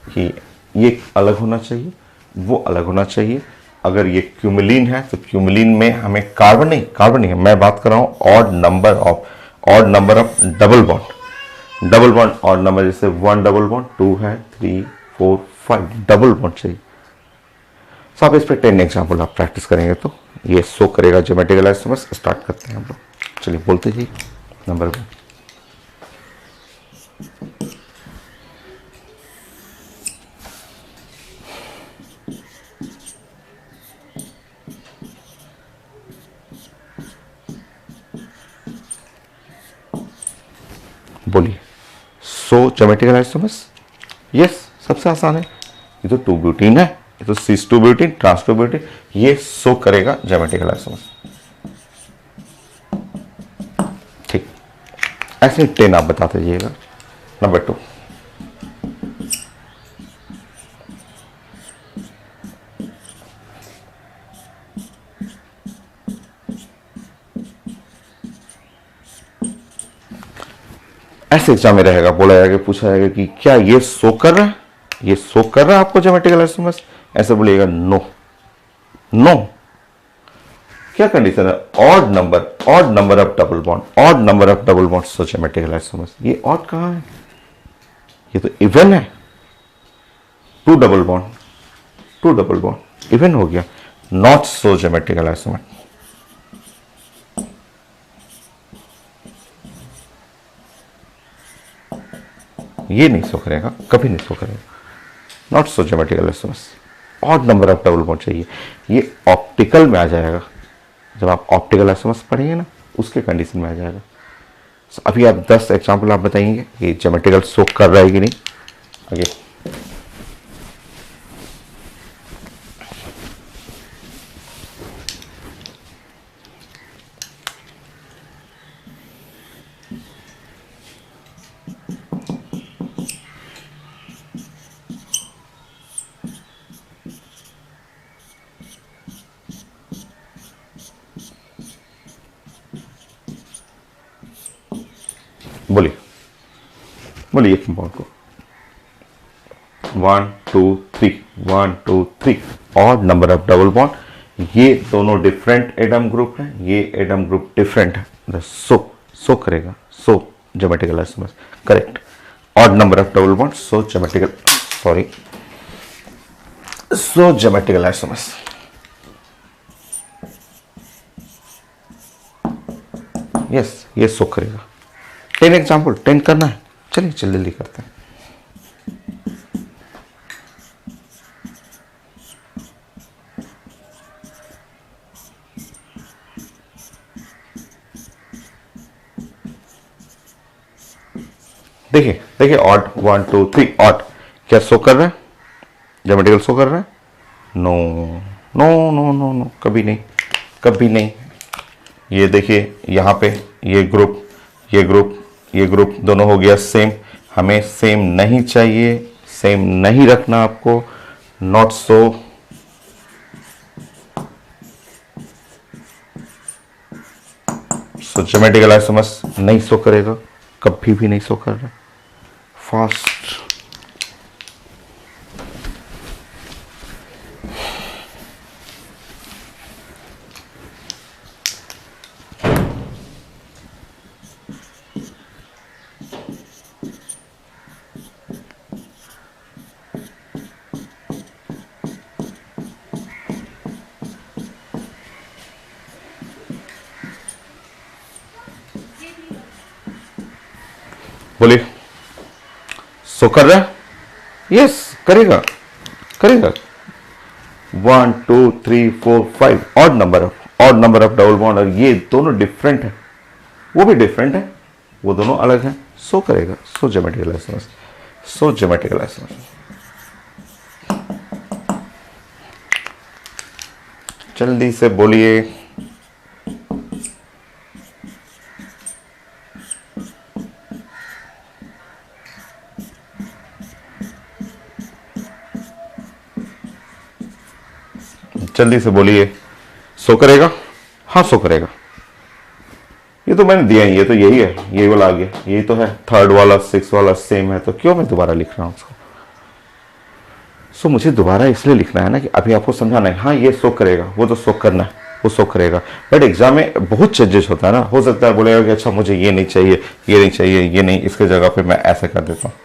कि ये अलग होना चाहिए, वो अलग होना चाहिए। अगर ये क्यूमिलिन है तो क्यूमिलिन में हमें कार्बन नहीं है, मैं बात कर रहा हूँ odd number of double bond, double bond odd number, जैसे 1 डबल बॉन्ड, 2 है, 3 4 5 डबल बॉन्ड चाहिए। तो आप इस पर 10 एग्जाम्पल आप प्रैक्टिस करेंगे तो ये शो करेगा ज्योमेट्रिकल आइसोमर्स। स्टार्ट करते हैं हम लोग, चलिए बोलते जी नंबर 1। बोलिए, सो ज्योमेट्रिकल आइसोमर्स, यस, सबसे आसान है। ये तो 2 ब्यूटीन है, ये तो सिस 2 ब्यूटीन, ट्रांस 2 ब्यूटीन, ये शो करेगा ज्योमेट्रिकल आइसोमर्स। ठीक, ऐसे 10 आप बता दीजिएगा। नंबर 2, ऐसे एग्जाम में रहेगा, बोला जाएगा, पूछा जाएगा कि क्या ये शो कर रहा है, ये शो कर रहा है आपको ज्योमेट्रिकल आइसोमर्स, ऐसे बोलिएगा नो, नो। क्या कंडीशन है, odd number of double bond, odd number of double bond show geometrical isomers. ये ऑड कहां है, ये तो इवन है, 2 डबल बॉन्ड इवन हो गया, नॉट सो ज्योमेट्रिकल आइसोमर। ये नहीं शो करेगा, कभी नहीं शो करेगा, not so geometrical isomers. Odd number of double bond चाहिए, ये ऑप्टिकल में आ जाएगा, जब आप ऑप्टिकल आइसोमर्स पढ़ेंगे ना उसके कंडीशन में आ जाएगा। So, अभी आप 10 एग्जाम्पल आप बताएंगे कि ज्योमेट्रिकल शो कर रहा है कि नहीं। आगे बोलिए, बोलिए एक बॉन्ड को 1 2 3 1 2 3, और नंबर ऑफ डबल बॉन्ड, ये दोनों डिफरेंट एटम ग्रुप है, ये एटम ग्रुप डिफरेंट है, सो करेगा, show geometrical isomers, correct. Odd number of double bond show geometrical isomers. Yes, ये सो करेगा। 10 एग्जाम्पल, 10 करना है, चलिए जल्दी करते हैं। देखिए ऑड 1 2 3 ऑड, क्या शो कर रहा है, ज्योमेट्रिकल शो कर रहा है, no no no no no, कभी नहीं। ये देखिए यहाँ पे ये ग्रुप दोनों हो गया सेम, हमें सेम नहीं चाहिए, सेम नहीं रखना आपको, नॉट सो। ज्योमेट्रिकल आइसोमर्स नहीं शो करेगा, कभी भी नहीं शो कर रहा। फास्ट, बोलिए, सो कर रहा है? यस, करेगा करेगा। 1 2 3 4 5 odd number of double bond, और ये दोनों डिफरेंट है, वो भी डिफरेंट है, वो दोनों अलग है, सो करेगा। सो ज्योमेट्रिकल आइसोमर्स, सो ज्योमेट्रिकल आइसोमर्स। जल्दी से बोलिए। जल्दी से बोलिए, सो करेगा? हाँ सो करेगा। ये तो मैंने दिया ही, ये तो यही है, यही वाला आ गया, यही तो है। थर्ड वाला सिक्स वाला सेम है, तो क्यों मैं दोबारा लिख रहा हूं उसको? सो मुझे दोबारा इसलिए लिखना है ना कि अभी आपको समझाना है। हाँ ये सो करेगा, वो तो सो करना है, वो सो करेगा। बट एग्जाम में बहुत चेंजेस होता है ना, हो सकता है बोलेगा कि अच्छा मुझे ये नहीं चाहिए, ये नहीं चाहिए, ये नहीं, इसके जगह पे मैं ऐसे कर देता हूँ।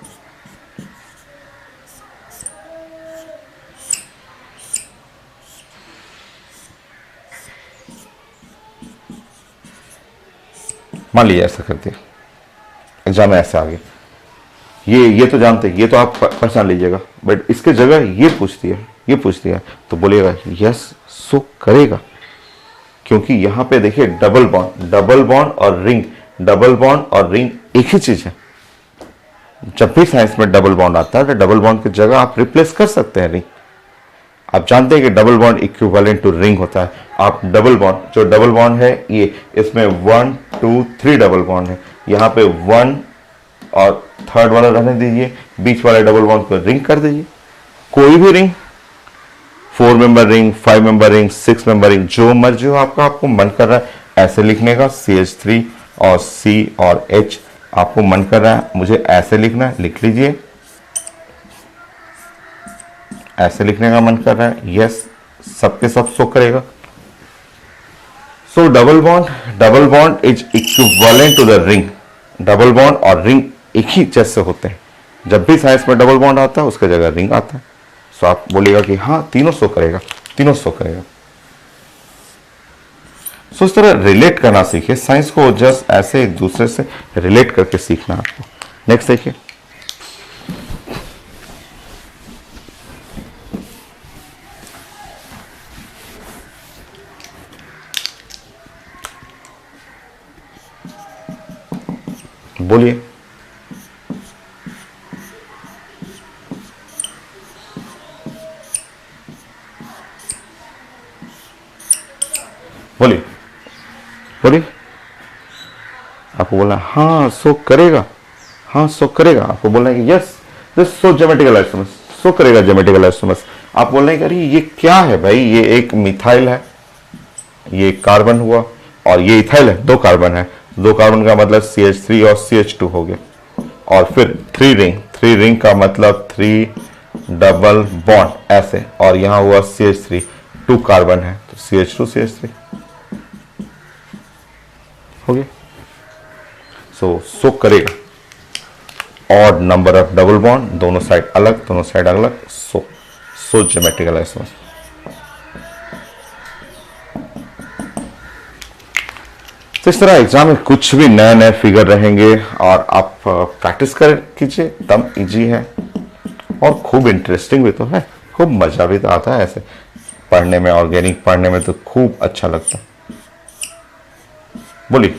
मान लीजिए ऐसा कर दिया, एग्जाम में ऐसे आ गया, ये तो जानते हैं, ये तो आप पहचान लीजिएगा, बट इसके जगह ये पूछ दिया, ये पूछ दिया, तो बोलिएगा यस सो करेगा। क्योंकि यहां पे देखिए डबल बॉन्ड और रिंग, डबल बॉन्ड और रिंग एक ही चीज है। जब भी साइंस में डबल बॉन्ड आता है तो डबल बॉन्ड की जगह आप रिप्लेस कर सकते हैं रिंग। आप जानते हैं कि double bond equivalent to ring होता है। आप डबल बॉन्ड, जो डबल बॉन्ड है ये, इसमें 1 2 3 डबल बॉन्ड है, यहाँ पे 1 और थर्ड वाला रहने दीजिए, बीच वाले डबल बॉन्ड को रिंग कर दीजिए। कोई भी ring, 4 member ring, 5 member ring, 6 member ring, जो मर्जी हो आपका, आपको मन कर रहा है ऐसे लिखने का, CH3 और C और H, आपको मन कर रहा है मुझे ऐसे लिखना है, लिख लीजिए। ऐसे लिखने का मन कर रहा है, यस, सबके सब सो करेगा। So double bond is equivalent to the ring. Double bond और रिंग एक ही जैसे होते हैं। जब भी साइंस में डबल बॉन्ड आता है उसके जगह रिंग आता है। सो आप बोलिएगा कि हाँ तीनों सो करेगा, तीनों सो करेगा। सो इस तरह रिलेट करना सीखिए, साइंस को जस्ट ऐसे एक दूसरे से रिलेट करके सीखना आपको। नेक्स्ट देखिए, बोलिए। बोलिए बोलिए, आपको बोलना है हाँ सो करेगा, हाँ सो करेगा। आपको बोलना है कि yes this show geometrical isomers, show करेगा ज्योमेट्रिकल आइसोमर्स। आप बोल रहे हैं कि अरे ये क्या है भाई, ये एक मिथाइल है, ये कार्बन हुआ, और ये इथाइल है, 2 कार्बन है, 2 कार्बन का मतलब CH3 और CH2 हो गया, और फिर 3 रिंग का मतलब 3 डबल बॉन्ड ऐसे, और यहां हुआ CH3, 2 कार्बन है तो CH2 CH3 हो गया। सो करेगा, odd number of double bond, दोनों साइड अलग, दोनों साइड अलग, सो ज्योमेट्रिकल आइसोमर्स। तो इस तरह एग्जाम में कुछ भी नए नए फिगर रहेंगे, और आप प्रैक्टिस कर कीजिए, तब इजी है और खूब इंटरेस्टिंग भी तो है, खूब मजा भी तो आता है ऐसे पढ़ने में, ऑर्गेनिक पढ़ने में तो खूब अच्छा लगता है। बोलिए,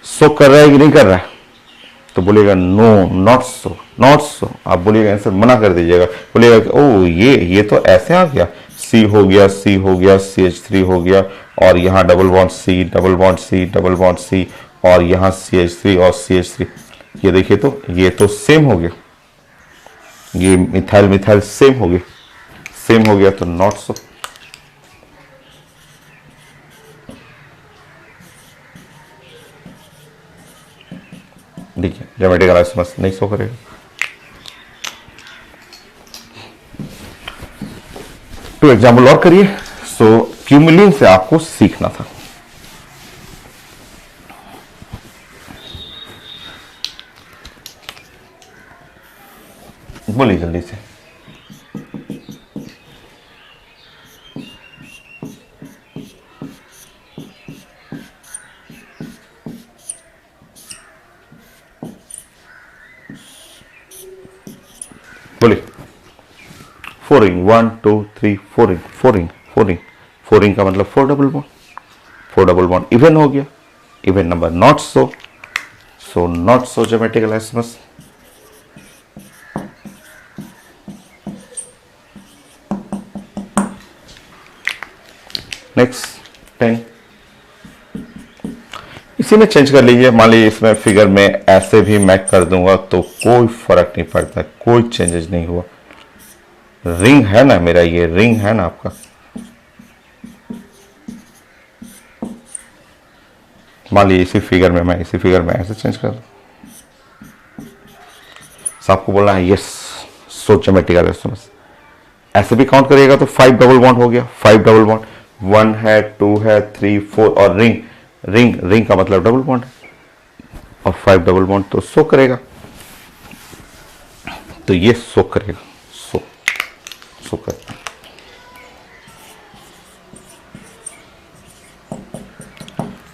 सो कर रहा है कि नहीं कर रहा है? तो बोलिएगा no, not so, not so. आप बोलिएगा, आंसर मना कर दीजिएगा, बोलिएगा कि ओ ये तो ऐसे आ गया, C हो गया, C हो गया, CH3 हो गया, और यहाँ double bond C, double bond C, double bond C, और यहाँ CH3 और CH3। ये देखिए, तो ये तो सेम हो गया, ये मिथाइल मिथाइल सेम हो गया, सेम हो गया, तो नॉट सो। देखिए ज्योमेट्रिकल आइसोमर्स नहीं सो करेगा। तो एग्जाम्पल और करिए। सो क्यूमुलिन से आपको सीखना था। बोलिए जल्दी से। 4 ring, 1 2 3 4 ring, 4 ring, 4 ring, 4 ring का मतलब 4 double bond, 4 double bond even हो गया, even number not show, so not so geometrical isomers. Next 10, इसी में चेंज कर लीजिए। मान लीजिए इसमें फिगर में ऐसे भी मैं कर दूंगा तो कोई फर्क नहीं पड़ता, कोई चेंजेस नहीं हुआ। रिंग है ना मेरा, ये रिंग है ना आपका। मान लीजिए इसी फिगर में मैं ऐसे चेंज कर दूं, आपको बोलना है यस सो ज्योमेट्रिकल आइसोमर्स। ऐसे भी काउंट करिएगा तो 5 डबल बॉन्ड हो गया, 5 डबल बॉन्ड, 1 है, 2 है, 3 4 और रिंग, रिंग रिंग का मतलब डबल बॉन्ड है और 5 डबल बॉन्ड तो शो करेगा, तो ये शो करेगा, शो करेगा।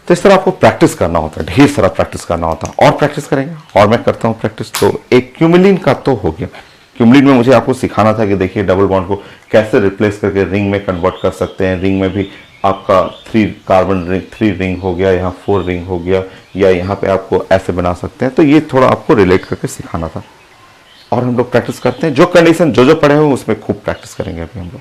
तो इस तरह आपको प्रैक्टिस करना होता है, ढेर सारा प्रैक्टिस करना होता है, और प्रैक्टिस करेंगे और मैं करता हूं प्रैक्टिस। तो एक क्यूमिलिन का तो हो गया। क्यूमिलिन में मुझे आपको सिखाना था कि देखिए डबल बॉन्ड को कैसे रिप्लेस करके रिंग में कन्वर्ट कर सकते हैं। रिंग में भी आपका 3 कार्बन रिंग, 3 रिंग हो गया, यहाँ 4 रिंग हो गया, या यहाँ पे आपको ऐसे बना सकते हैं। तो ये थोड़ा आपको रिलेट करके सिखाना था और हम लोग प्रैक्टिस करते हैं। जो कंडीशन जो पढ़े हो उसमें खूब प्रैक्टिस करेंगे अभी हम लोग।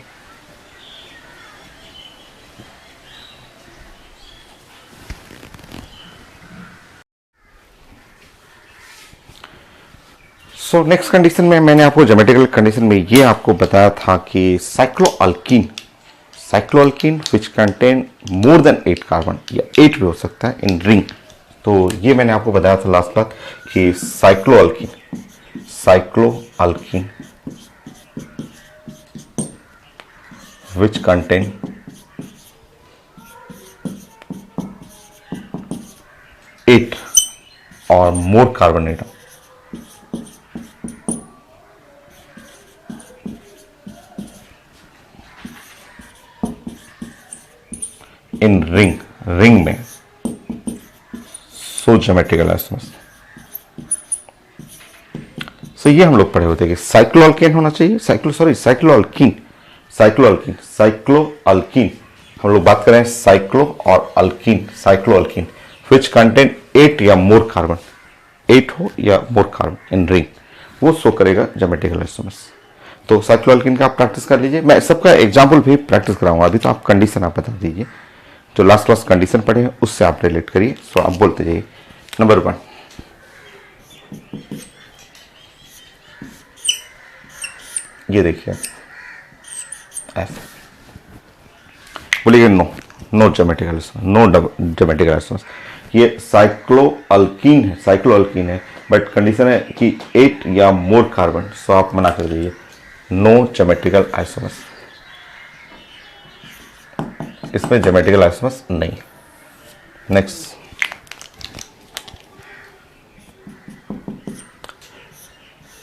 सो नेक्स्ट कंडीशन में मैंने आपको ज्योमेट्रिकल कंडीशन में ये आपको बताया था कि cycloalkene which contain more than 8 carbon, या 8 भी हो सकता है इन रिंग। तो ये मैंने आपको बताया था लास्ट बात कि साइक्लोअल्कीन विच कंटेन 8 और more carbon atom in ring में सो ज्योमेट्रिकल आइसोमर्स। सो ये हम लोग पढ़े होते हैं कि साइक्लोअल्केन होना चाहिए, साइक्लोअल्कीन हम लोग बात करें साइक्लो और अल्कीन, साइक्लोअल्कीन विच कंटेन 8 या मोर कार्बन, 8 हो या मोर कार्बन इन रिंग, वो शो करेगा ज्योमेट्रिकल आइसोमर्स। तो साइक्लोअल्कीन का आप प्रैक्टिस कर लीजिए, मैं सबका एग्जाम्पल भी प्रैक्टिस कराऊंगा। अभी तो आप कंडीशन आप बता दीजिए, जो लास्ट क्लास कंडीशन पढ़े हैं उससे आप रिलेट करिए। सो आप बोलते जाइए। नंबर 1, ये देखिए ऐसे बोलिए, नो ज्योमेट्रिकल आइसोमर्स। ये साइक्लोअल्कीन है बट कंडीशन है कि 8 या मोर कार्बन, सो आप मना कर दीजिए, नो ज्योमेट्रिकल आइसोमर्स। इसमें ज्योमेट्रिकल आइसोमर्स नहीं। नेक्स्ट,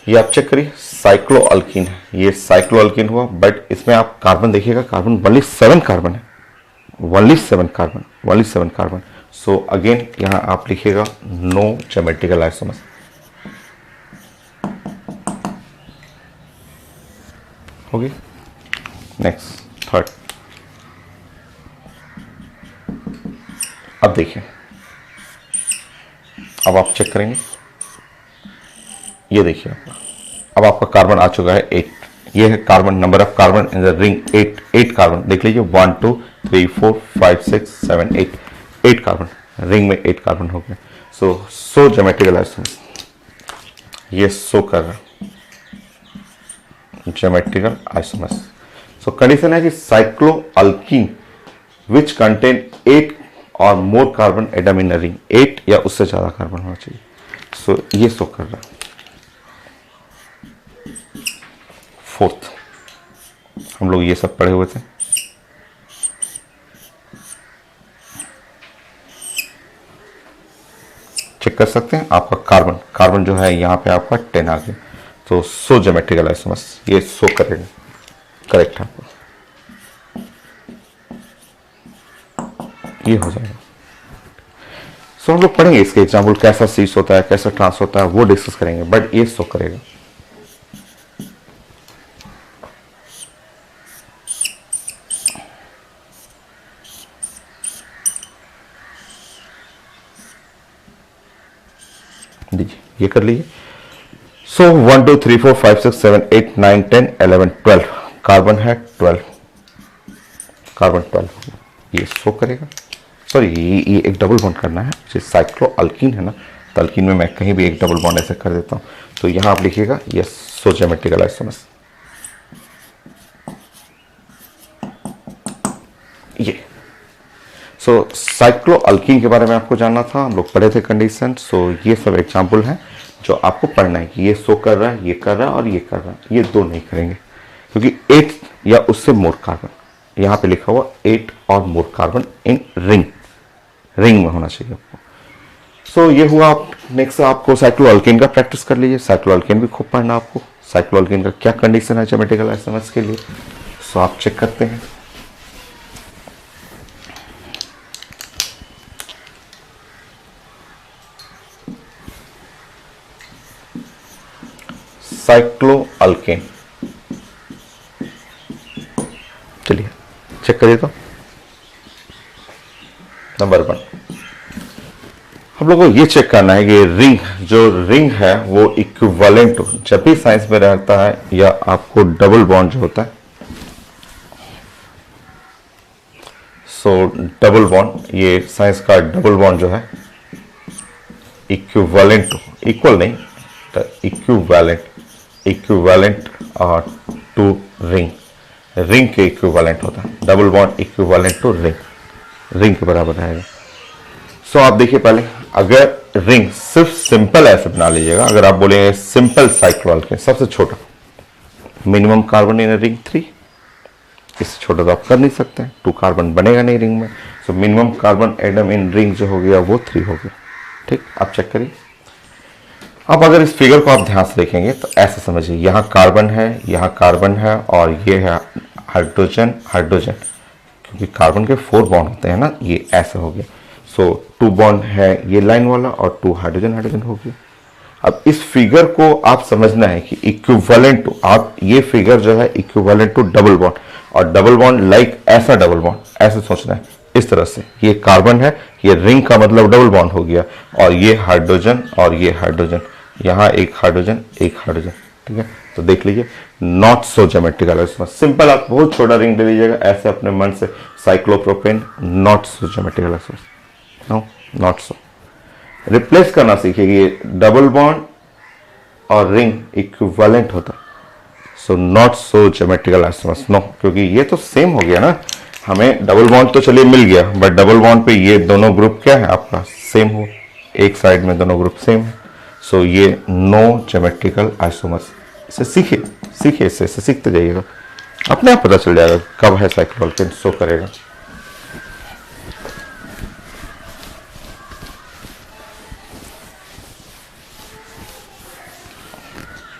ये आप चेक करिए, साइक्लोअल्कीन है, ये साइक्लोअल्कीन हुआ बट इसमें आप कार्बन देखिएगा, कार्बन ओनली 7 कार्बन है, ओनली 7 कार्बन। सो अगेन यहां आप लिखिएगा नो ज्योमेट्रिकल आइसोमर्स। हो गई। Next, third. अब देखिए, अब आप चेक करेंगे, ये देखिए अब आपका कार्बन आ चुका है 8। ये है carbon, number of carbon in the ring 8 carbon. देख लीजिए 1 2 3 4 5 6 7 8 कार्बन, रिंग में 8 कार्बन हो गए। सो ज्योमेट्रिकल आइसोमर्स, ये शो कर रहा ज्योमेट्रिकल आइसोमर्स। सो कंडीशन है कि साइक्लोअल्कीन विच कंटेन 8 और more carbon atom in ring, 8 या उससे ज्यादा कार्बन होना चाहिए। सो ये शो कर रहा। फोर्थ, हम लोग ये सब पढ़े हुए थे। चेक कर सकते हैं, आपका कार्बन जो है यहाँ पे आपका 10 आ गया। तो सो ज्योमेट्रिकल आइसोमर्स, ये शो करेगा, करेक्ट है आपको, ये हो जाएगा। सो हम लोग पढ़ेंगे इसके एग्जाम्पल, कैसा सीस होता है, कैसा ट्रांस होता है, वो डिस्कस करेंगे, बट ये शो करेगा। दीजिए, ये कर लीजिए। सो 1 2 3 4 5 6 7 8 9 10 11 12 कार्बन है 12, कार्बन 12 ये शो करेगा। सॉरी ये एक डबल बॉन्ड करना है, जो साइक्लो अल्कीन है ना, तो अल्कीन में मैं कहीं भी एक डबल बॉन्ड ऐसे कर देता हूँ। तो यहाँ आप लिखिएगा यस, सो ज्योमेट्रिकल आइसोमर्स ये। सो साइक्लो अल्कीन के बारे में आपको जानना था, हम लोग पढ़े थे कंडीशन। सो ये सब एग्जाम्पल हैं जो आपको पढ़ना है कि ये शो कर रहा है, ये कर रहा है और ये कर रहा है। ये दो नहीं करेंगे क्योंकि 8 या उससे मोर कार्बन, यहाँ पे लिखा हुआ 8 और more carbon in ring, ring में होना चाहिए आपको। सो ये हुआ। आप नेक्स्ट आपको साइक्लोअल्केन का प्रैक्टिस कर लीजिए। साइक्लोअल्केन भी खूब पढ़ना आपको, साइक्लोअल्केन का क्या कंडीशन है ज्योमेट्रिकल आइसोमर्स के लिए। सो आप चेक करते हैं। साइक्लोअल्केन, चलिए चेक करिए। तो नंबर 1 हम लोग को ये चेक करना है कि रिंग, जो रिंग है वो इक्विवेलेंट हो। जब भी साइंस में रहता है या आपको डबल बॉन्ड जो होता है, सो डबल बॉन्ड, ये साइंस का डबल बॉन्ड जो है इक्विवेलेंट हो, इक्वल नहीं, equivalent, equivalent to ring, ring के इक्विवेलेंट होता है। Double bond equivalent to ring, ring के बराबर रहेगा। सो आप देखिए पहले, अगर रिंग सिर्फ सिंपल ऐसे बना लीजिएगा, अगर आप बोलेंगे सिंपल साइक्लोअल्केन सबसे छोटा, मिनिमम कार्बन इन रिंग 3, इससे छोटा तो आप कर नहीं सकते हैं, 2 कार्बन बनेगा नहीं रिंग में। So minimum carbon atom in ring जो हो गया वो 3 हो गया। ठीक, आप चेक करिए। अब अगर इस फिगर को आप ध्यान से देखेंगे तो ऐसे समझिए, यहाँ कार्बन है, यहाँ कार्बन है और ये है हाइड्रोजन, हाइड्रोजन, क्योंकि कार्बन के 4 बॉन्ड होते हैं ना, ये ऐसे हो गया। सो 2 बॉन्ड है ये लाइन वाला और 2 हाइड्रोजन, हाइड्रोजन हो गया। अब इस फिगर को आप समझना है कि इक्विवेलेंट टू, आप ये फिगर जो है इक्विवेलेंट टू डबल बॉन्ड, और डबल बॉन्ड लाइक ऐसा डबल बॉन्ड, ऐसे सोचना है इस तरह से। ये कार्बन है, ये रिंग का मतलब डबल बॉन्ड हो गया, और ये हाइड्रोजन और ये हाइड्रोजन, यहाँ एक हाइड्रोजन एक हाइड्रोजन। ठीक है, तो देख लीजिए not so geometrical isomers. Simple आप बहुत छोटा रिंग ले लीजिएगा ऐसे अपने मन से, cyclopropane not so geometrical isomers, no not so. Replace करना सीखिए, ये डबल बॉन्ड और रिंग इक्विवेलेंट होता, so not so geometrical isomers, no, क्योंकि ये तो सेम हो गया ना। हमें डबल बॉन्ड तो चलिए मिल गया, बट डबल बॉन्ड पे ये दोनों ग्रुप क्या है आपका, सेम हो, एक साइड में दोनों ग्रुप सेम है। सो ये नो ज्योमेट्रिकल आइसोमर्स। इसे सीखिए, सीखिए, इससे सीखते जाइएगा, अपने आप पता चल जाएगा कब है साइक्लोअल्केन शो करेगा।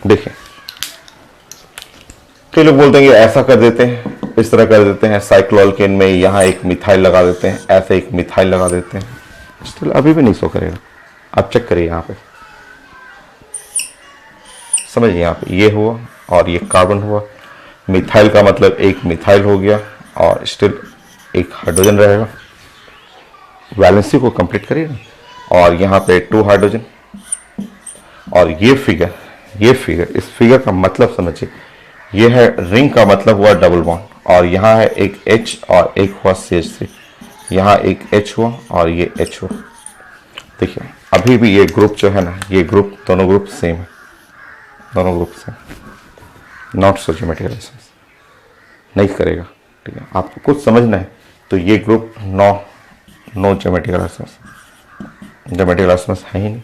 देखिए कई लोग बोलते हैं कि ऐसा कर देते हैं, इस तरह कर देते हैं, साइक्लोअल्केन में यहाँ एक मिथाइल लगा देते हैं, ऐसे एक मिथाइल लगा देते हैं, स्टिल अभी भी नहीं शो करेगा। आप चेक करिए यहाँ पे, समझिए यहाँ पे ये हुआ और ये कार्बन हुआ, मिथाइल का मतलब एक मिथाइल हो गया और स्टिल एक हाइड्रोजन रहेगा। वैलेंसी को कंप्लीट करिए ना, और यहाँ पे 2 हाइड्रोजन, और ये फिगर, ये फिगर, इस फिगर का मतलब समझिए, ये है रिंग का मतलब हुआ डबल बॉन्ड, और यहाँ है एक H और एक हुआ CH3, यहाँ एक H हुआ और ये H हुआ। देखिए अभी भी ये ग्रुप जो है ना, ये ग्रुप, दोनों ग्रुप सेम है, दोनों group same, not so geometrical isomers, नहीं करेगा। ठीक है, आपको कुछ समझना है तो ये group no geometrical isomers, geometrical isomers है ही नहीं।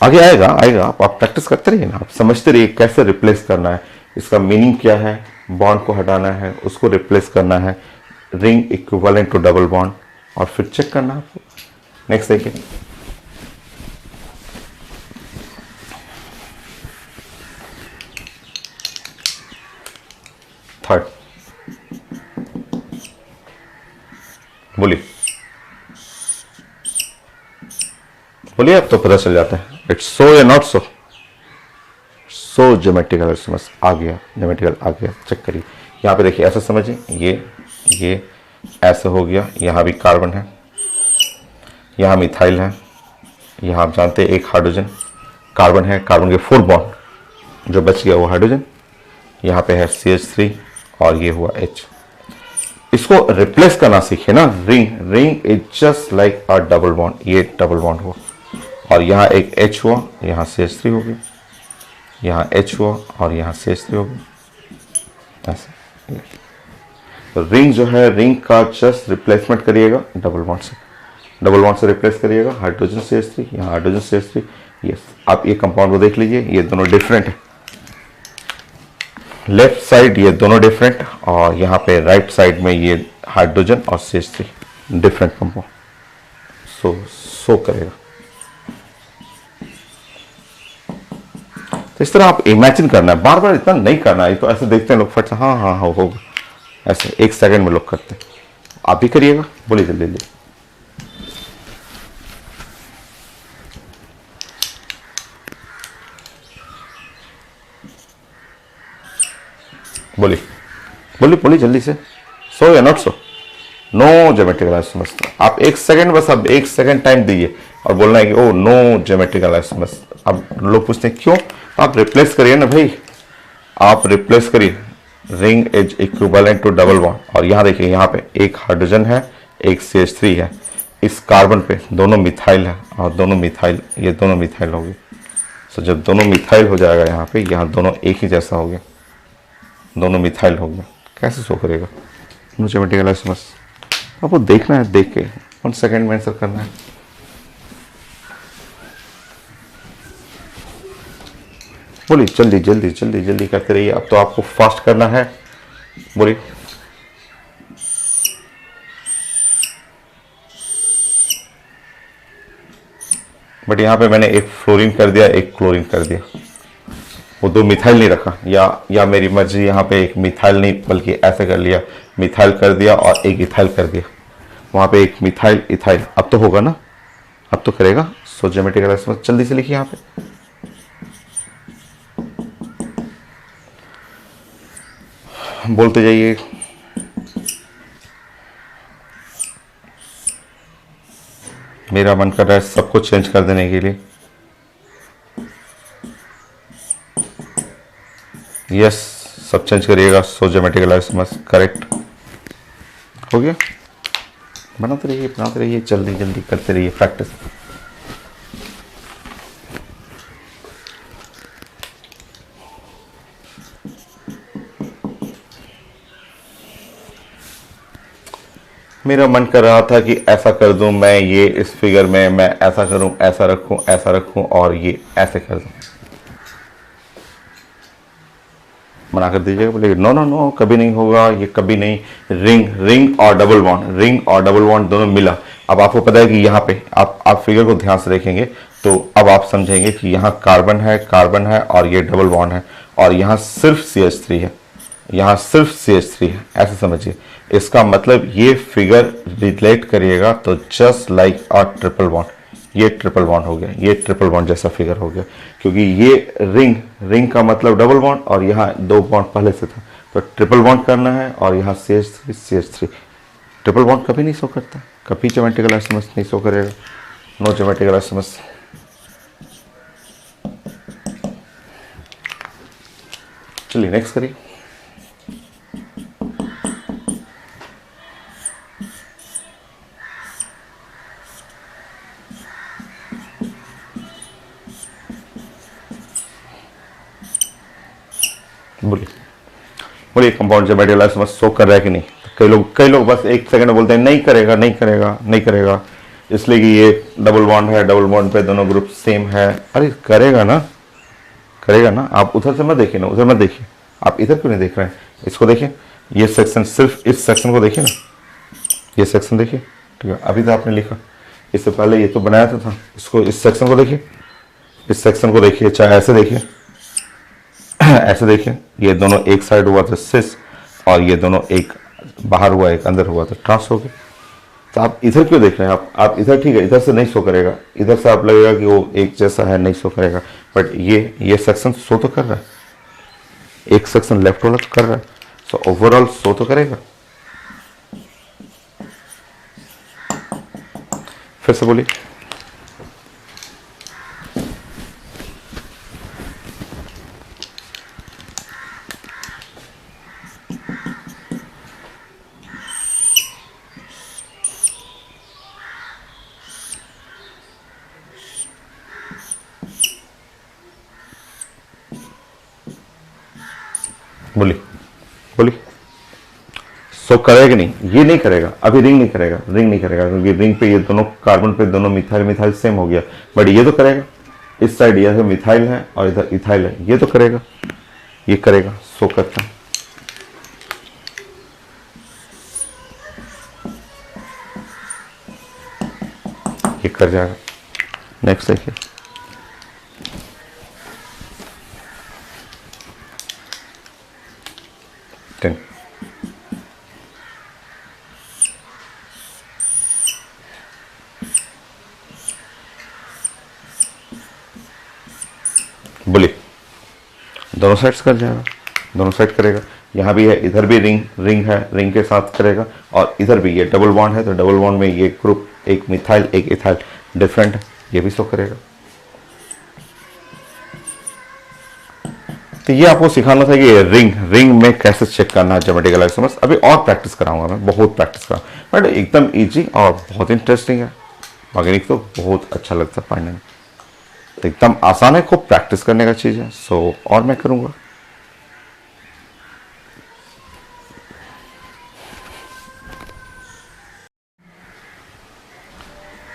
आगे आएगा, आएगा, आप प्रैक्टिस करते रहिए ना, आप समझते रहिए कैसे रिप्लेस करना है, इसका मीनिंग क्या है, बॉन्ड को हटाना है, उसको रिप्लेस करना है, ring equivalent to double bond, और फिर चेक करना है आपको। नेक्स्ट देखिए, थर्ड, बोलिए बोलिए, अब तो पता चल जाता है इट्स सो या not show. So geometrical isomers आ गया, ज्योमेट्रिकल आ गया, चेक करिए यहाँ पे देखिए, ऐसा समझिए, ये ऐसे हो गया, यहाँ भी कार्बन है, यहाँ मिथाइल है, यहाँ आप जानते हैं एक हाइड्रोजन कार्बन है, कार्बन के 4 बॉन्ड, जो बच गया वो हाइड्रोजन। यहाँ पे है CH3 और ये हुआ H। इसको रिप्लेस करना सीखे ना, ring, ring is just like a double bond, ये डबल बॉन्ड हुआ और यहाँ एक H हुआ, यहाँ CH3 हो गया, यहाँ H हुआ और यहाँ CH3 हो गया, ऐसे। तो रिंग जो है, रिंग का जस्ट रिप्लेसमेंट करिएगा डबल बॉन्ड से, डबल बॉन्ड से रिप्लेस करिएगा, हाइड्रोजन CH3, यहाँ हाइड्रोजन CH3। यस, आप ये कंपाउंड को देख लीजिए, ये दोनों डिफरेंट है, लेफ्ट साइड ये दोनों डिफरेंट और यहाँ पे राइट साइड में ये हाइड्रोजन और CH3 डिफरेंट कंपाउंड। सो करेगा। तो इस तरह आप इमेजिन करना है, बार बार इतना नहीं करना है। तो ऐसे देखते हैं लोग फट से, हाँ हाँ हाँ होगा, ऐसे 1 सेकंड में लोग करते हैं। आप भी करिएगा, बोलिए जल्दी जल्दी। बोलिए बोलिए बोलिए जल्दी से। सो या not so, no geometrical isomers. आप 1 सेकंड, बस अब 1 सेकंड टाइम दीजिए और बोलना है कि ओ नो ज्योमेट्रिकल आइसोमर्स। अब लोग पूछते हैं क्यों, आप रिप्लेस करिए ना भाई, आप रिप्लेस करिए। Ring is equivalent to double bond. और यहाँ देखिए, यहाँ पे एक हाइड्रोजन है, एक CH3 है, इस कार्बन पे दोनों मिथाइल है और दोनों मिथाइल, ये दोनों मिथाइल हो गए। तो जब दोनों मिथाइल हो जाएगा यहाँ पे, यहाँ दोनों एक ही जैसा हो गया, दोनों मिथाइल हो गया। कैसे शो करेगा नो ज्योमेट्रिकल आइसोमर्स? आपको देखना है, देख के 1 सेकंड में आंसर करना है। बोलिए जल्दी जल्दी जल्दी जल्दी करते रहिए। अब तो आपको फास्ट करना है, बोलिए। बट यहाँ पे मैंने एक फ्लोरीन कर दिया, एक क्लोरीन कर दिया, वो 2 मिथाइल नहीं रखा, या मेरी मर्जी, यहाँ पे एक मिथाइल नहीं बल्कि ऐसे कर लिया, मिथाइल कर दिया और एक इथाइल कर दिया, वहाँ पे एक मिथाइल इथाइल। अब तो होगा ना, अब तो करेगा। सो ज्योमेट्रिकल आइसोमर्स जल्दी से लिखिए यहाँ पे। बोलते जाइए। मेरा मन कर रहा है सब कुछ चेंज कर देने के लिए। यस, सब चेंज करिएगा। सो ज्योमेट्रिकल आइसोमर्स करेक्ट हो गया। बनाते रहिए, जल्दी जल्दी करते रहिए, प्रैक्टिस। मेरा मन कर रहा था कि ऐसा कर दूं मैं, ये इस फिगर में मैं ऐसा करूं, ऐसा रखूं और ये ऐसे कर दूं। मना कर दीजिएगा, बोले नो नो नो, कभी नहीं होगा, ये कभी नहीं। रिंग और डबल बॉन्ड दोनों मिला। अब आपको पता है कि यहाँ पे आप फिगर को ध्यान से देखेंगे तो अब आप समझेंगे कि यहाँ कार्बन है और ये डबल बॉन्ड है और यहाँ सिर्फ CH3 है, यहाँ सिर्फ CH3 है, ऐसे समझिए। इसका मतलब ये फिगर रिलेट करिएगा तो just like a triple bond, ये ट्रिपल बॉन्ड हो गया, ये ट्रिपल बॉन्ड जैसा फिगर हो गया, क्योंकि ये रिंग का मतलब डबल बॉन्ड और यहाँ 2 बॉन्ड पहले से था, तो ट्रिपल बॉन्ड करना है और यहाँ CH3। ट्रिपल बॉन्ड कभी नहीं शो करता, कभी ज्योमेट्रिकल आइसोमर्स नहीं शो करेगा, नो ज्योमेट्रिकल आइसोमर्स। चलिए नेक्स्ट करिए। बोलिए कंपाउंड ज्योमेट्रिकल आइसोमर्स शो कर रहा है कि नहीं? कई लोग बस 1 सेकंड में बोलते हैं नहीं करेगा, इसलिए कि ये डबल बॉन्ड है, डबल बॉन्ड पे दोनों ग्रुप सेम है। अरे करेगा ना। आप उधर से मत देखिए ना, उधर मत देखिए, आप इधर क्यों नहीं देख रहे हैं? इसको देखिए, ये सेक्शन, सिर्फ इस सेक्शन को देखिए ना, ये सेक्शन देखिए, ठीक है। अभी तो आपने लिखा, इससे पहले ये तो बनाया था, इसको, इस सेक्शन को देखिए, इस सेक्शन को देखिए, चाहे ऐसे देखिए, ऐसे देखिए, ये दोनों एक साइड हुआ था सिस और ये दोनों एक बाहर हुआ, एक अंदर हुआ था, ट्रांस हो गए। तो आप इधर क्यों देख रहे हैं? आप इधर, ठीक है, इधर से नहीं शो करेगा, इधर से आप लगेगा कि वो एक जैसा है, नहीं शो करेगा। बट ये सेक्शन शो तो कर रहा है, एक सेक्शन लेफ्ट वाला तो कर रहा है, सो ओवरऑल शो तो करेगा। फिर से बोलिए। बोली बोली। सो करेगा नहीं, ये नहीं करेगा, अभी रिंग नहीं करेगा, रिंग नहीं करेगा क्योंकि रिंग पे ये दोनों कार्बन पे दोनों मिथाइल मिथाइल सेम हो गया। बट ये तो करेगा, इस साइड ये मिथाइल है और इधर इथाइल है, ये तो करेगा, ये करेगा। सो करता है, ये कर जाएगा। नेक्स्ट देखिए, टेन। बोलिए, दोनों साइड्स कर जाएगा, दोनों साइड करेगा। यहाँ भी है, इधर भी रिंग रिंग है, रिंग के साथ करेगा। और इधर भी ये डबल बॉन्ड है तो डबल बॉन्ड में ये ग्रुप, एक मिथाइल एक इथाइल डिफरेंट है, ये भी शो करेगा। तो ये आपको सिखाना था कि रिंग रिंग में कैसे चेक करना है ज्योमेट्रिकल आइसोमर्स। अभी और प्रैक्टिस कराऊंगा मैं, बहुत प्रैक्टिस कराऊंगा, बट एकदम इजी और बहुत इंटरेस्टिंग है। मैकेनिक तो बहुत अच्छा लगता है पढ़ने में, तो एकदम आसान है, खूब प्रैक्टिस करने का चीज़ है। सो और मैं करूँगा।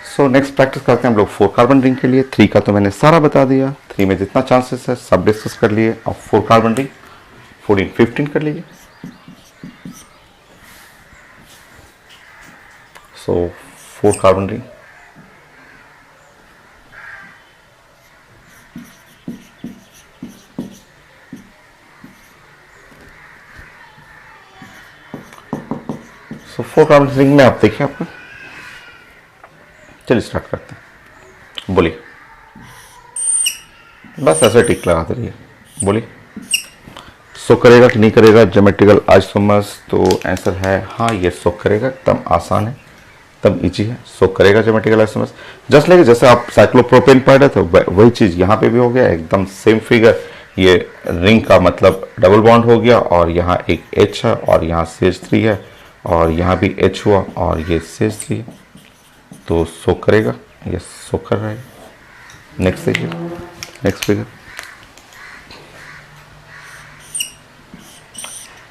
सो नेक्स्ट प्रैक्टिस करते हैं हम लोग 4 कार्बन रिंग के लिए। 3 का तो मैंने सारा बता दिया, 3 में जितना चांसेस है सब डिस्कस कर लिए। अब 4 कार्बन रिंग 14 15 कर लीजिए। सो 4 कार्बन रिंग, सो 4 कार्बन रिंग में आप देखिए आपको, चलिए स्टार्ट करते हैं। बोलिए, बस ऐसे टिक लगाते रहिए। बोलिए, शो करेगा कि नहीं करेगा ज्योमेट्रिकल आइसोमर्स? तो आंसर है हाँ, ये शो करेगा, एकदम आसान है, एकदम इजी है। शो करेगा ज्योमेट्रिकल आइसोमर्स। जस्ट लाइक जैसे आप साइक्लोप्रोपेन पढ़ रहे थे, वही चीज़ यहाँ पे भी हो गया, एकदम सेम फिगर। ये रिंग का मतलब डबल बॉन्ड हो गया और यहाँ एक H है और यहाँ CH3 है और यहाँ भी H हुआ और ये CH3 है, तो शो करेगा, ये शो कर रहा है। नेक्स्ट देखिए, नेक्स्ट फिगर।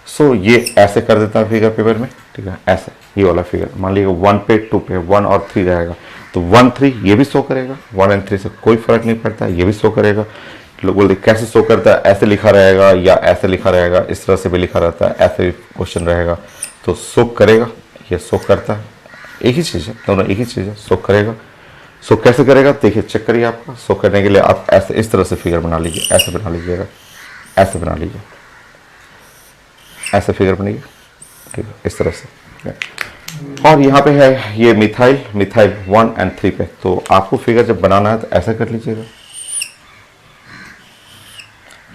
सो ये ऐसे कर देता है फिगर पेपर में, ठीक है, ऐसे ये वाला फिगर। मान लीजिए 1 पे 2 पे 1 और 3 रहेगा, तो 1 3 ये भी शो करेगा, 1 एंड 3 से कोई फर्क नहीं पड़ता, ये भी शो करेगा। लोग बोलते कैसे शो करता है, ऐसे लिखा रहेगा या ऐसे लिखा रहेगा, इस तरह से भी लिखा रहता है, ऐसे भी क्वेश्चन रहेगा, तो शो करेगा, ये शो करता है। एक ही चीज़ है, दोनों एक ही चीज़ है, शो करेगा। शो कैसे करेगा देखिए, चेक करिए। आपका शो करने के लिए आप ऐसे इस तरह से फिगर बना लीजिए, ऐसे बना लीजिएगा, ऐसे बना लीजिए, ऐसे फिगर बनेगी, ठीक है, इस तरह से। और यहाँ पे है ये मिथाइल, मिथाइल 1 एंड 3 पे, तो आपको फिगर जब बनाना है तो ऐसा कर लीजिएगा,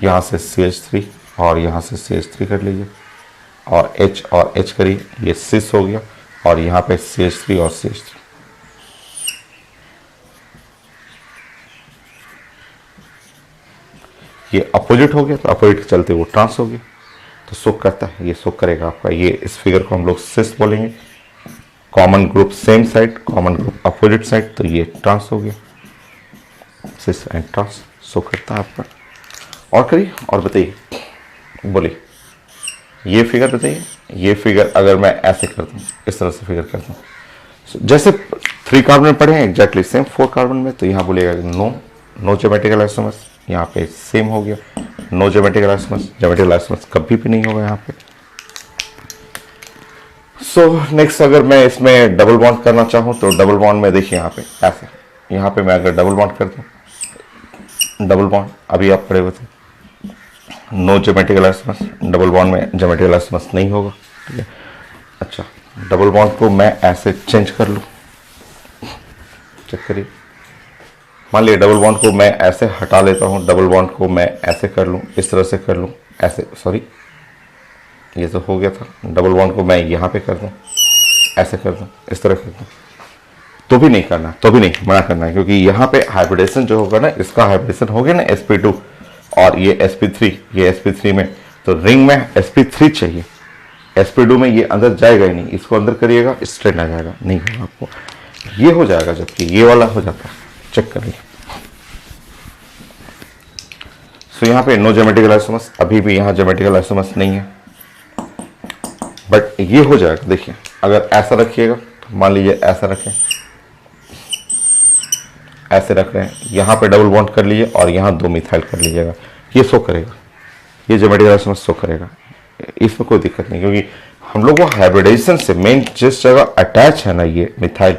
यहाँ से CH3 और यहाँ से CH3 कर लीजिए और H करिए, ये सिस हो गया और यहाँ पे CH3 और CH3। ये अपोजिट हो गया, तो अपोजिट के चलते वो ट्रांस हो गया, तो शो करता है, ये शो करेगा आपका। ये इस फिगर को हम लोग सिस बोलेंगे, common group same side, common group opposite side, तो ये ट्रांस हो गया, सिस एंड ट्रांस, शो करता है आपका। और करिए और बताइए, बोलिए, ये फिगर बताइए। ये फिगर अगर मैं ऐसे करता हूँ, इस तरह से फिगर करता हूँ, जैसे 3 कार्बन में पढ़े हैं एग्जैक्टली सेम 4 कार्बन में, तो यहाँ बोलिएगा नो ज्योमेट्रिकल आइसोमर्स, यहाँ पे सेम हो गया, no geometrical isomers, geometrical isomers कभी भी नहीं होगा यहाँ पे। सो नेक्स्ट, अगर मैं इसमें डबल बॉन्ड करना चाहूँ तो डबल बॉन्ड में देखिए यहाँ पे ऐसे, यहाँ पे मैं अगर डबल बॉन्ड करता हूँ, डबल बॉन्ड अभी आप पढ़े हुए थे, no geometrical isomers, double bond में ज्योमेट्रिकल आइसोमर्स नहीं होगा, ठीक है। अच्छा, डबल बॉन्ड को मैं ऐसे चेंज कर लूँ, चेक करिए। मान लीजिए डबल बॉन्ड को मैं ऐसे हटा लेता हूँ, डबल बॉन्ड को मैं ऐसे कर लूँ, इस तरह से कर लूँ, ऐसे, सॉरी ये तो हो गया था। डबल बॉन्ड को मैं यहाँ पे कर दूँ, ऐसे कर दूँ, इस तरह कर दूँ, तो भी नहीं करना, तो भी नहीं, मना करना है, क्योंकि यहाँ पे हाइब्रिडेशन जो होगा ना, इसका हाइब्रिडेशन हो गया ना sp2 और ये sp3, ये sp3 में, तो रिंग में sp3 चाहिए, sp2 में ये अंदर जाएगा ही नहीं। इसको अंदर करिएगा, स्ट्रेट आ जाएगा, नहीं होगा आपको, ये हो जाएगा, जबकि ये वाला हो जाता है। चेक करिए। सो यहाँ पे नो ज्योमेट्रिकल आइसोमर्स, अभी भी यहाँ ज्योमेट्रिकल आइसोमर्स नहीं है, बट ये हो जाएगा। देखिए अगर ऐसा रखिएगा, मान लीजिए ऐसा रखें, ऐसे रख रहे हैं, यहाँ पे डबल बॉन्ड कर लीजिए और यहाँ 2 मिथाइल कर लीजिएगा, ये शो करेगा, ये ज्योमेट्रिकल आइसोमर्स शो करेगा, इसमें कोई दिक्कत नहीं, क्योंकि हम लोग वो हाइब्रिडाइजेशन से मेन जिस जगह अटैच है ना ये मिथाइल,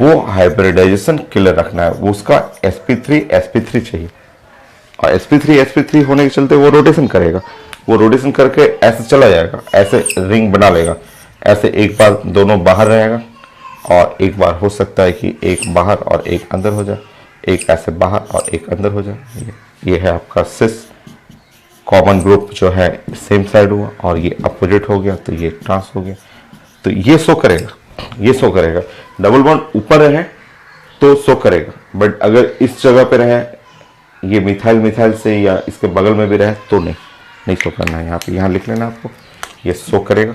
वो हाइब्रिडाइजेशन क्लियर रखना है, वो उसका sp3 चाहिए, और sp3 होने के चलते वो रोटेशन करेगा, वो रोटेशन करके ऐसे चला जाएगा, ऐसे रिंग बना लेगा, ऐसे एक बार दोनों बाहर रहेगा और एक बार हो सकता है कि एक बाहर और एक अंदर हो जाए, एक ऐसे बाहर और एक अंदर हो जाए। ये है आपका सिस कॉमन ग्रुप जो है सेम साइड हुआ, और ये अपोजिट हो गया तो ये ट्रांस हो गया, तो ये शो करेगा, ये शो करेगा। डबल बॉन्ड ऊपर रहे तो शो करेगा, बट अगर इस जगह पे रहे, ये मिथाइल से या इसके बगल में भी रहे तो नहीं शो करना है। यहाँ पे यहाँ लिख लेना आपको, ये शो करेगा।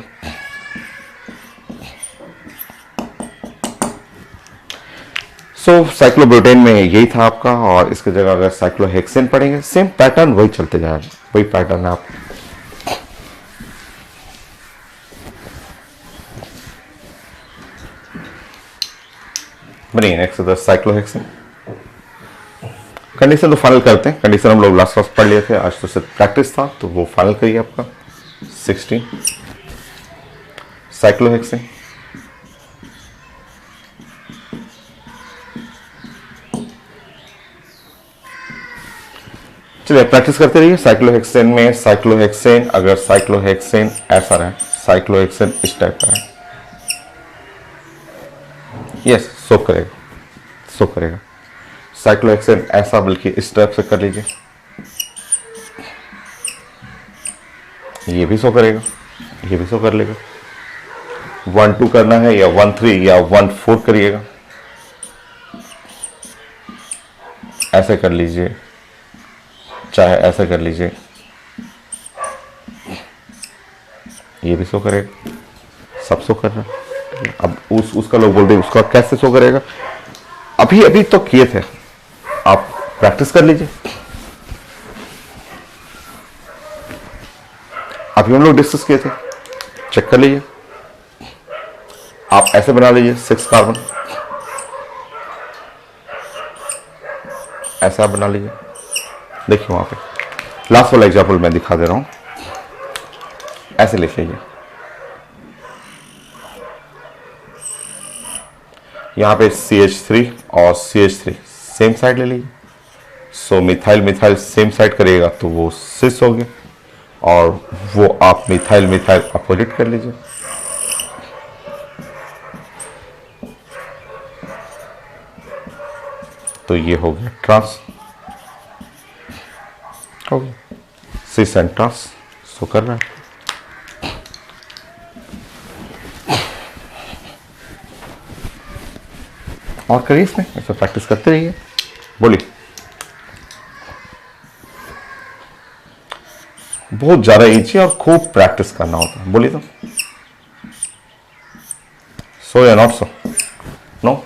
सो साइक्लोब्यूटेन में यही था आपका, और इसके जगह अगर साइक्लोहेक्सेन पढ़ेंगे, सेम पैटर्न वही चलते जाएगा, वही पैटर्न है आप। बनिए नेक्स्ट द साइक्लोहेक्सेन। कंडीशन तो फाइनल करते हैं, कंडीशन हम लोग लास्ट क्लास पढ़ लिए थे, आज तो सिर्फ प्रैक्टिस था, तो वो फाइनल करिए आपका 16 साइक्लोहेक्सेन। चलिए प्रैक्टिस करते रहिए। साइक्लोहेक्सेन में साइक्लोहेक्सेन, अगर साइक्लोहेक्सेन ऐसा रहे, साइक्लोहेक्सेन इस टाइप का है, यस शो करेगा। साइक्लोहेक्सेन ऐसा बल्कि इस टाइप से कर लीजिए, ये भी शो करेगा, ये भी शो कर लेगा। 1-2 करना है या 1-3 या 1-4 करिएगा, ऐसे कर लीजिए, चाहे ऐसे कर लीजिए, ये भी शो करेगा, सब शो कर रहा है। अब उसका लोग बोलते हैं उसका कैसे शो करेगा, अभी तो किए थे, आप प्रैक्टिस कर लीजिए। अभी हम लोग डिस्कस किए थे, चेक कर लीजिए। आप ऐसे बना लीजिए 6 कार्बन, ऐसा बना लीजिए। देखिए वहां पे लास्ट वाला एग्जाम्पल मैं दिखा दे रहा हूं, ऐसे लिख लीजिए। यहां पे CH3 और CH3 सेम साइड ले लीजिए। सो मिथाइल सेम साइड करिएगा तो वो सिस हो गया, और वो आप मिथाइल अपोजिट कर लीजिए। तो ये हो गया ट्रांस, हो गया सिस एंड ट्रांस शो कर रहा है। और करिए इसमें, ऐसा प्रैक्टिस करते रहिए। बोलिए, बहुत ज्यादा इजी और खूब प्रैक्टिस करना होता है। बोलिए तो, सो या नॉट सो? नो,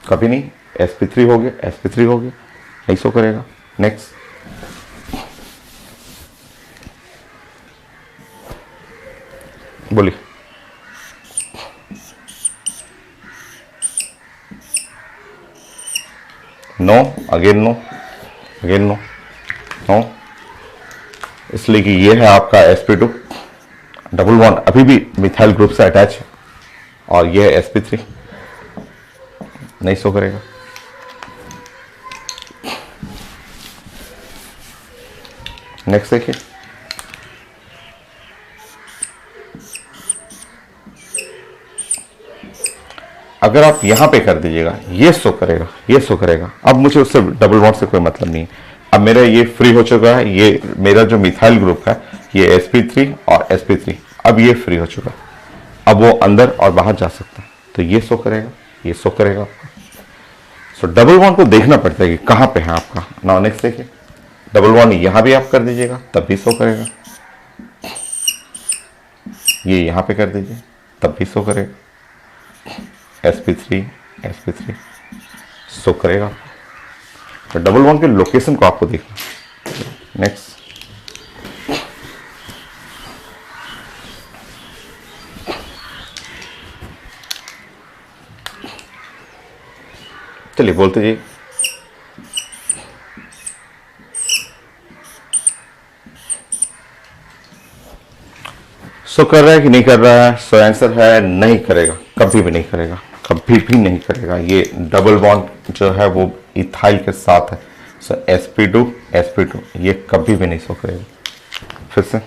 कभी नहीं। sp3 हो गया, sp3 हो गया, नहीं शो करेगा। नेक्स्ट, बोलिए। No, again no, again no, no, इसलिए कि ये है आपका sp2, डबल बॉन्ड अभी भी मिथाइल ग्रुप से अटैच है, और ये है sp3, नहीं शो करेगा। नेक्स्ट देखिए, अगर आप यहां पे कर दीजिएगा, ये शो करेगा, ये शो करेगा। अब मुझे उससे डबल बॉन्ड से कोई मतलब नहीं है, अब मेरा ये फ्री हो चुका है, ये मेरा जो मिथाइल ग्रुप है, ये sp3 और sp3, अब ये फ्री हो चुका है, अब वो अंदर और बाहर जा सकता है, तो ये शो करेगा, ये शो करेगा आपका। सो डबल बॉन्ड को देखना पड़ता है कि कहां पे है आपका। नाउ नेक्स्ट देखिए, डबल बॉन्ड यहां भी आप कर दीजिएगा तब भी शो करेगा, ये यहां पे कर दीजिए तब भी शो करेगा, sp3 शो करेगा। तो डबल बॉन्ड के लोकेशन को आपको देखना, नेक्स्ट। चलिए बोलते जी। सो कर रहा है कि नहीं कर रहा है? सो आंसर है नहीं करेगा, कभी भी नहीं करेगा, कभी भी नहीं करेगा। ये डबल बॉन्ड जो है वो इथाइल के साथ है। सो sp2 ये कभी भी नहीं सो करेगा। फिर से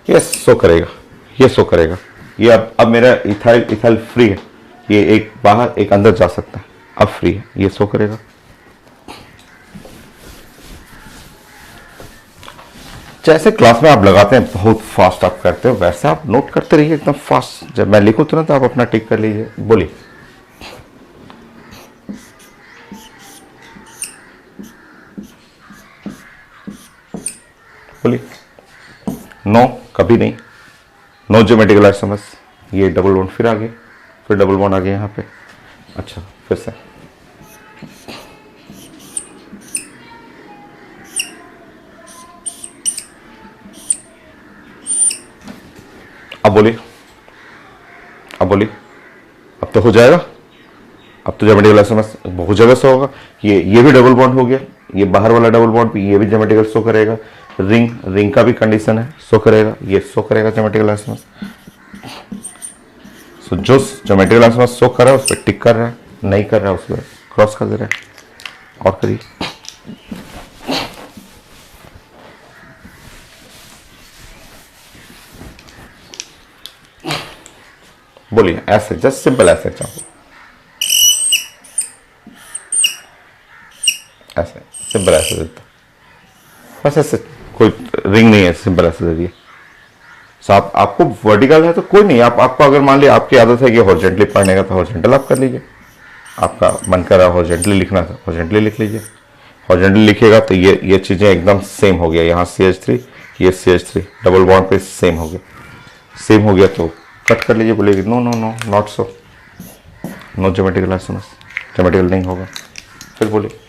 ये सो करेगा, ये सो करेगा। ये अब मेरा इथाइल फ्री है, ये एक बाहर एक अंदर जा सकता है, अब फ्री है, ये सो करेगा। जैसे क्लास में आप लगाते हैं बहुत फास्ट आप करते हो, वैसे आप नोट करते रहिए एकदम फास्ट। जब मैं लिखूं तुरंत आप अपना टिक कर लीजिए। बोलिए। बोलिए। नो, कभी नहीं। No geometrical isomers. ये डबल बॉन्ड फिर आगे, फिर डबल बॉन्ड आगे यहाँ पे। अच्छा, फिर से अब बोलिए, अब बोलिए। अब तो हो जाएगा, अब तो ज्योमेट्रिकल आइसोमर्स बहुत जगह से होगा। ये भी डबल बॉन्ड हो गया, ये बाहर वाला डबल बॉन्ड भी, ये भी ज्योमेट्रिकल शो करेगा। रिंग का भी कंडीशन है, शो करेगा, ये शो करेगा ज्योमेट्रिकल आइसोमर्स। सो जो ज्योमेट्रिकल आइसोमर्स शो कर रहा है उस पर टिक कर रहा है, नहीं कर रहा है उस पर क्रॉस कर दे रहा है। और करिए। बोलिए ऐसे, जस्ट सिंपल ऐसे एग्जाम्पल, ऐसे सिंपल ऐसे देता बस, ऐसे कोई रिंग नहीं है, सिंपल ऐसे दे दिए। सो आपको वर्टिकल है तो कोई नहीं, आपको अगर मान लिया आपकी आदत है कि हॉरिजॉन्टली पढ़ने का तो हॉरिजॉन्टल आप कर लीजिए। आपका मन कर रहा है हॉरिजॉन्टली लिखना था, हॉरिजॉन्टली लिख लीजिए। हॉरिजॉन्टली लिखिएगा तो ये चीजें एकदम सेम हो गया। यहाँ CH3, ये CH3 डबल बॉन्ड पे सेम हो गया। सेम हो गया तो कट कर लीजिए। बोलेगी no no no, not so, no geometrical isomers, geometrical नहीं होगा। फिर बोलिए।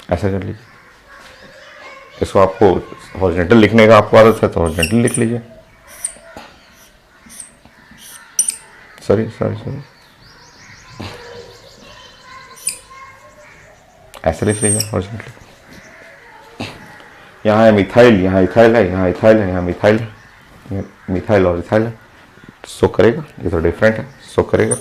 ऐसा कर लीजिए। इसको आपको हॉरिजॉन्टल लिखने का आपको आदत है तो हॉरिजॉन्टल लिख लीजिए। सॉरी, ऐसे लिख लीजिए हॉरिजॉन्टली। यहाँ है मिथाइल, यहाँ इथाइल है, यहाँ इथाइल है, यहाँ मिथाइल है, मिथाइल और इथाइल है, शो करेगा। ये तो डिफरेंट है, शो करेगा।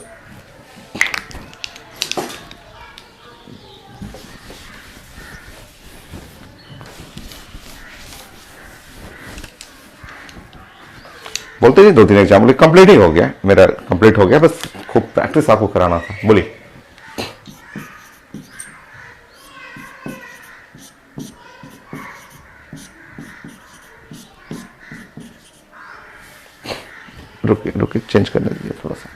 बोलते जी 2-3 एग्जाम्पल कंप्लीट ही हो गया, मेरा कंप्लीट हो गया, बस खूब प्रैक्टिस आपको कराना था। बोलिए। रुकिए चेंज करने दीजिए थोड़ा सा।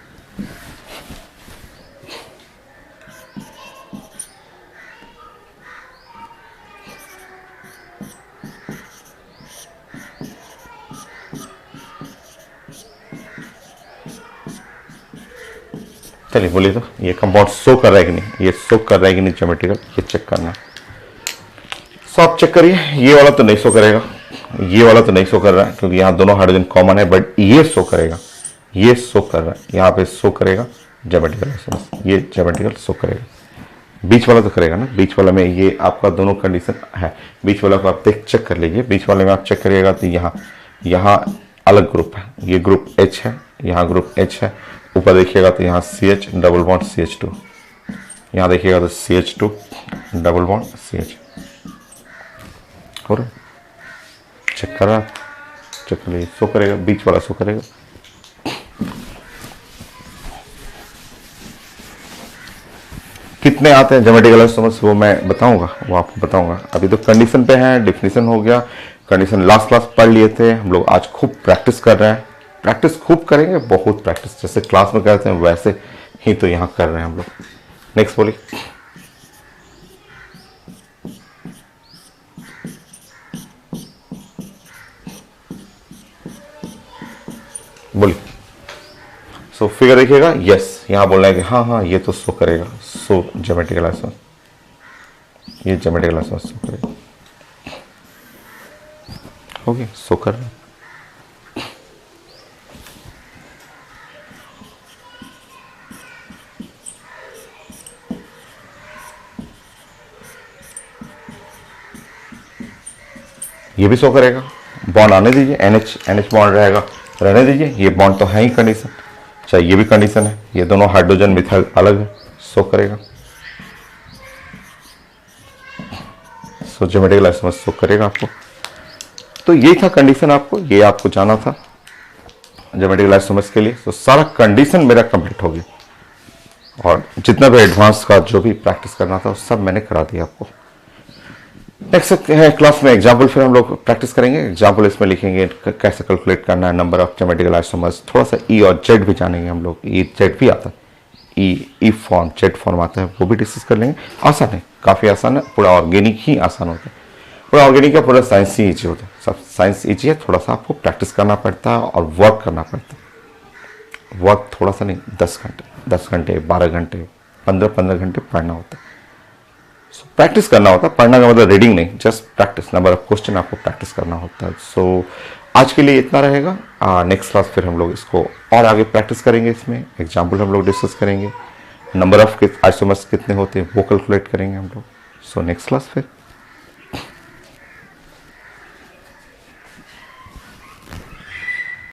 चलिए बोलिए, तो ये कंपाउंड शो कर रहा है कि नहीं, ये शो कर रहा है कि नहीं ज्योमेट्रिकल, ये चेक करना है। सो आप चेक करिए। ये वाला तो नहीं शो करेगा, ये वाला तो नहीं शो कर रहा है क्योंकि यहाँ दोनों हाइड्रोजन कॉमन है, बट ये शो करेगा, ये शो कर रहा है, यहाँ पे शो करेगा ज्योमेट्रिकल आइसोमर्स, ये ज्योमेट्रिकल शो करेगा। बीच वाला तो करेगा ना, बीच वाला में ये आपका दोनों कंडीशन है। बीच वाला को आप चेक कर लीजिए। बीच वाले में आप चेक करिएगा तो यहाँ अलग ग्रुप है, ये ग्रुप H है, यहाँ ग्रुप H है। ऊपर देखिएगा तो यहाँ CH डबल बॉन्ड CH2, यहाँ देखिएगा तो CH2 डबल बॉन्ड CH। हो रहा चेक कर रहा, चेक कर लीजिए, शो करेगा, बीच वाला शो करेगा। कितने आते हैं ज्योमेट्रिकल आइसोमर्स वो मैं बताऊंगा, वो आपको बताऊंगा। अभी तो कंडीशन पे है, डेफिनेशन हो गया, कंडीशन लास्ट क्लास पढ़ लिए थे हम लोग। आज खूब प्रैक्टिस कर रहे हैं, प्रैक्टिस खूब करेंगे, बहुत प्रैक्टिस, जैसे क्लास में करते हैं वैसे ही तो यहाँ कर रहे हैं हम लोग। नेक्स्ट बोलिए। सो फिगर देखिएगा, यस यहाँ बोलना है कि हाँ हाँ ये तो शो करेगा, सो ज्योमेट्रिकल आइसोमर्स, ये ज्योमेट्रिकल आइसोमर्स शो करेगा। ओके, शो कर रहा है। ये भी शो करेगा। बॉन्ड आने दीजिए, NH NH बॉन्ड रहेगा, रहने दीजिए, ये बॉन्ड तो है ही कंडीशन, चाहे ये भी कंडीशन है, ये दोनों हाइड्रोजन मिथाइल अलग है, शो करेगा। सो ज्योमेट्रिकल आइसोमर्स शो करेगा आपको। तो ये था कंडीशन, आपको ये आपको जाना था ज्योमेट्रिकल आइसोमर्स के लिए। तो सारा कंडीशन मेरा कंप्लीट हो गया और जितना भी एडवांस का जो भी प्रैक्टिस करना था सब मैंने करा दिया आपको। नेक्स्ट क्लास में एग्जाम्पल फिर हम लोग प्रैक्टिस करेंगे। एग्जाम्पल इसमें लिखेंगे कैसे कैलकुलेट करना है नंबर ऑफ ज्योमेट्रिकल आइसोमर्स, थोड़ा सा ई और जेड भी जानेंगे हम लोग। ई जेड भी आता है, ई फॉर्म जेड फॉर्म आता है, वो भी डिस्कस कर लेंगे। आसान है, काफ़ी आसान है, पूरा ऑर्गेनिक ही आसान होता है। पूरा ऑर्गेनिक का पूरा साइंस ही ईजी होता है, सब साइंस ईजी है, थोड़ा सा आपको प्रैक्टिस करना पड़ता है और वर्क करना पड़ता है। वर्क थोड़ा सा नहीं, 10 घंटे 12 घंटे 15 घंटे पढ़ना होता है। प्रैक्टिस करना होता है, पढ़ना का मतलब रीडिंग नहीं, just practice, number of question आपको प्रैक्टिस करना होता है। सो आज के लिए इतना रहेगा। नेक्स्ट क्लास फिर हम लोग इसको और आगे प्रैक्टिस करेंगे, इसमें एग्जाम्पल हम लोग डिस्कस करेंगे, नंबर ऑफ आइसोमर्स कितने होते हैं वो कैलकुलेट करेंगे हम लोग। सो नेक्स्ट क्लास फिर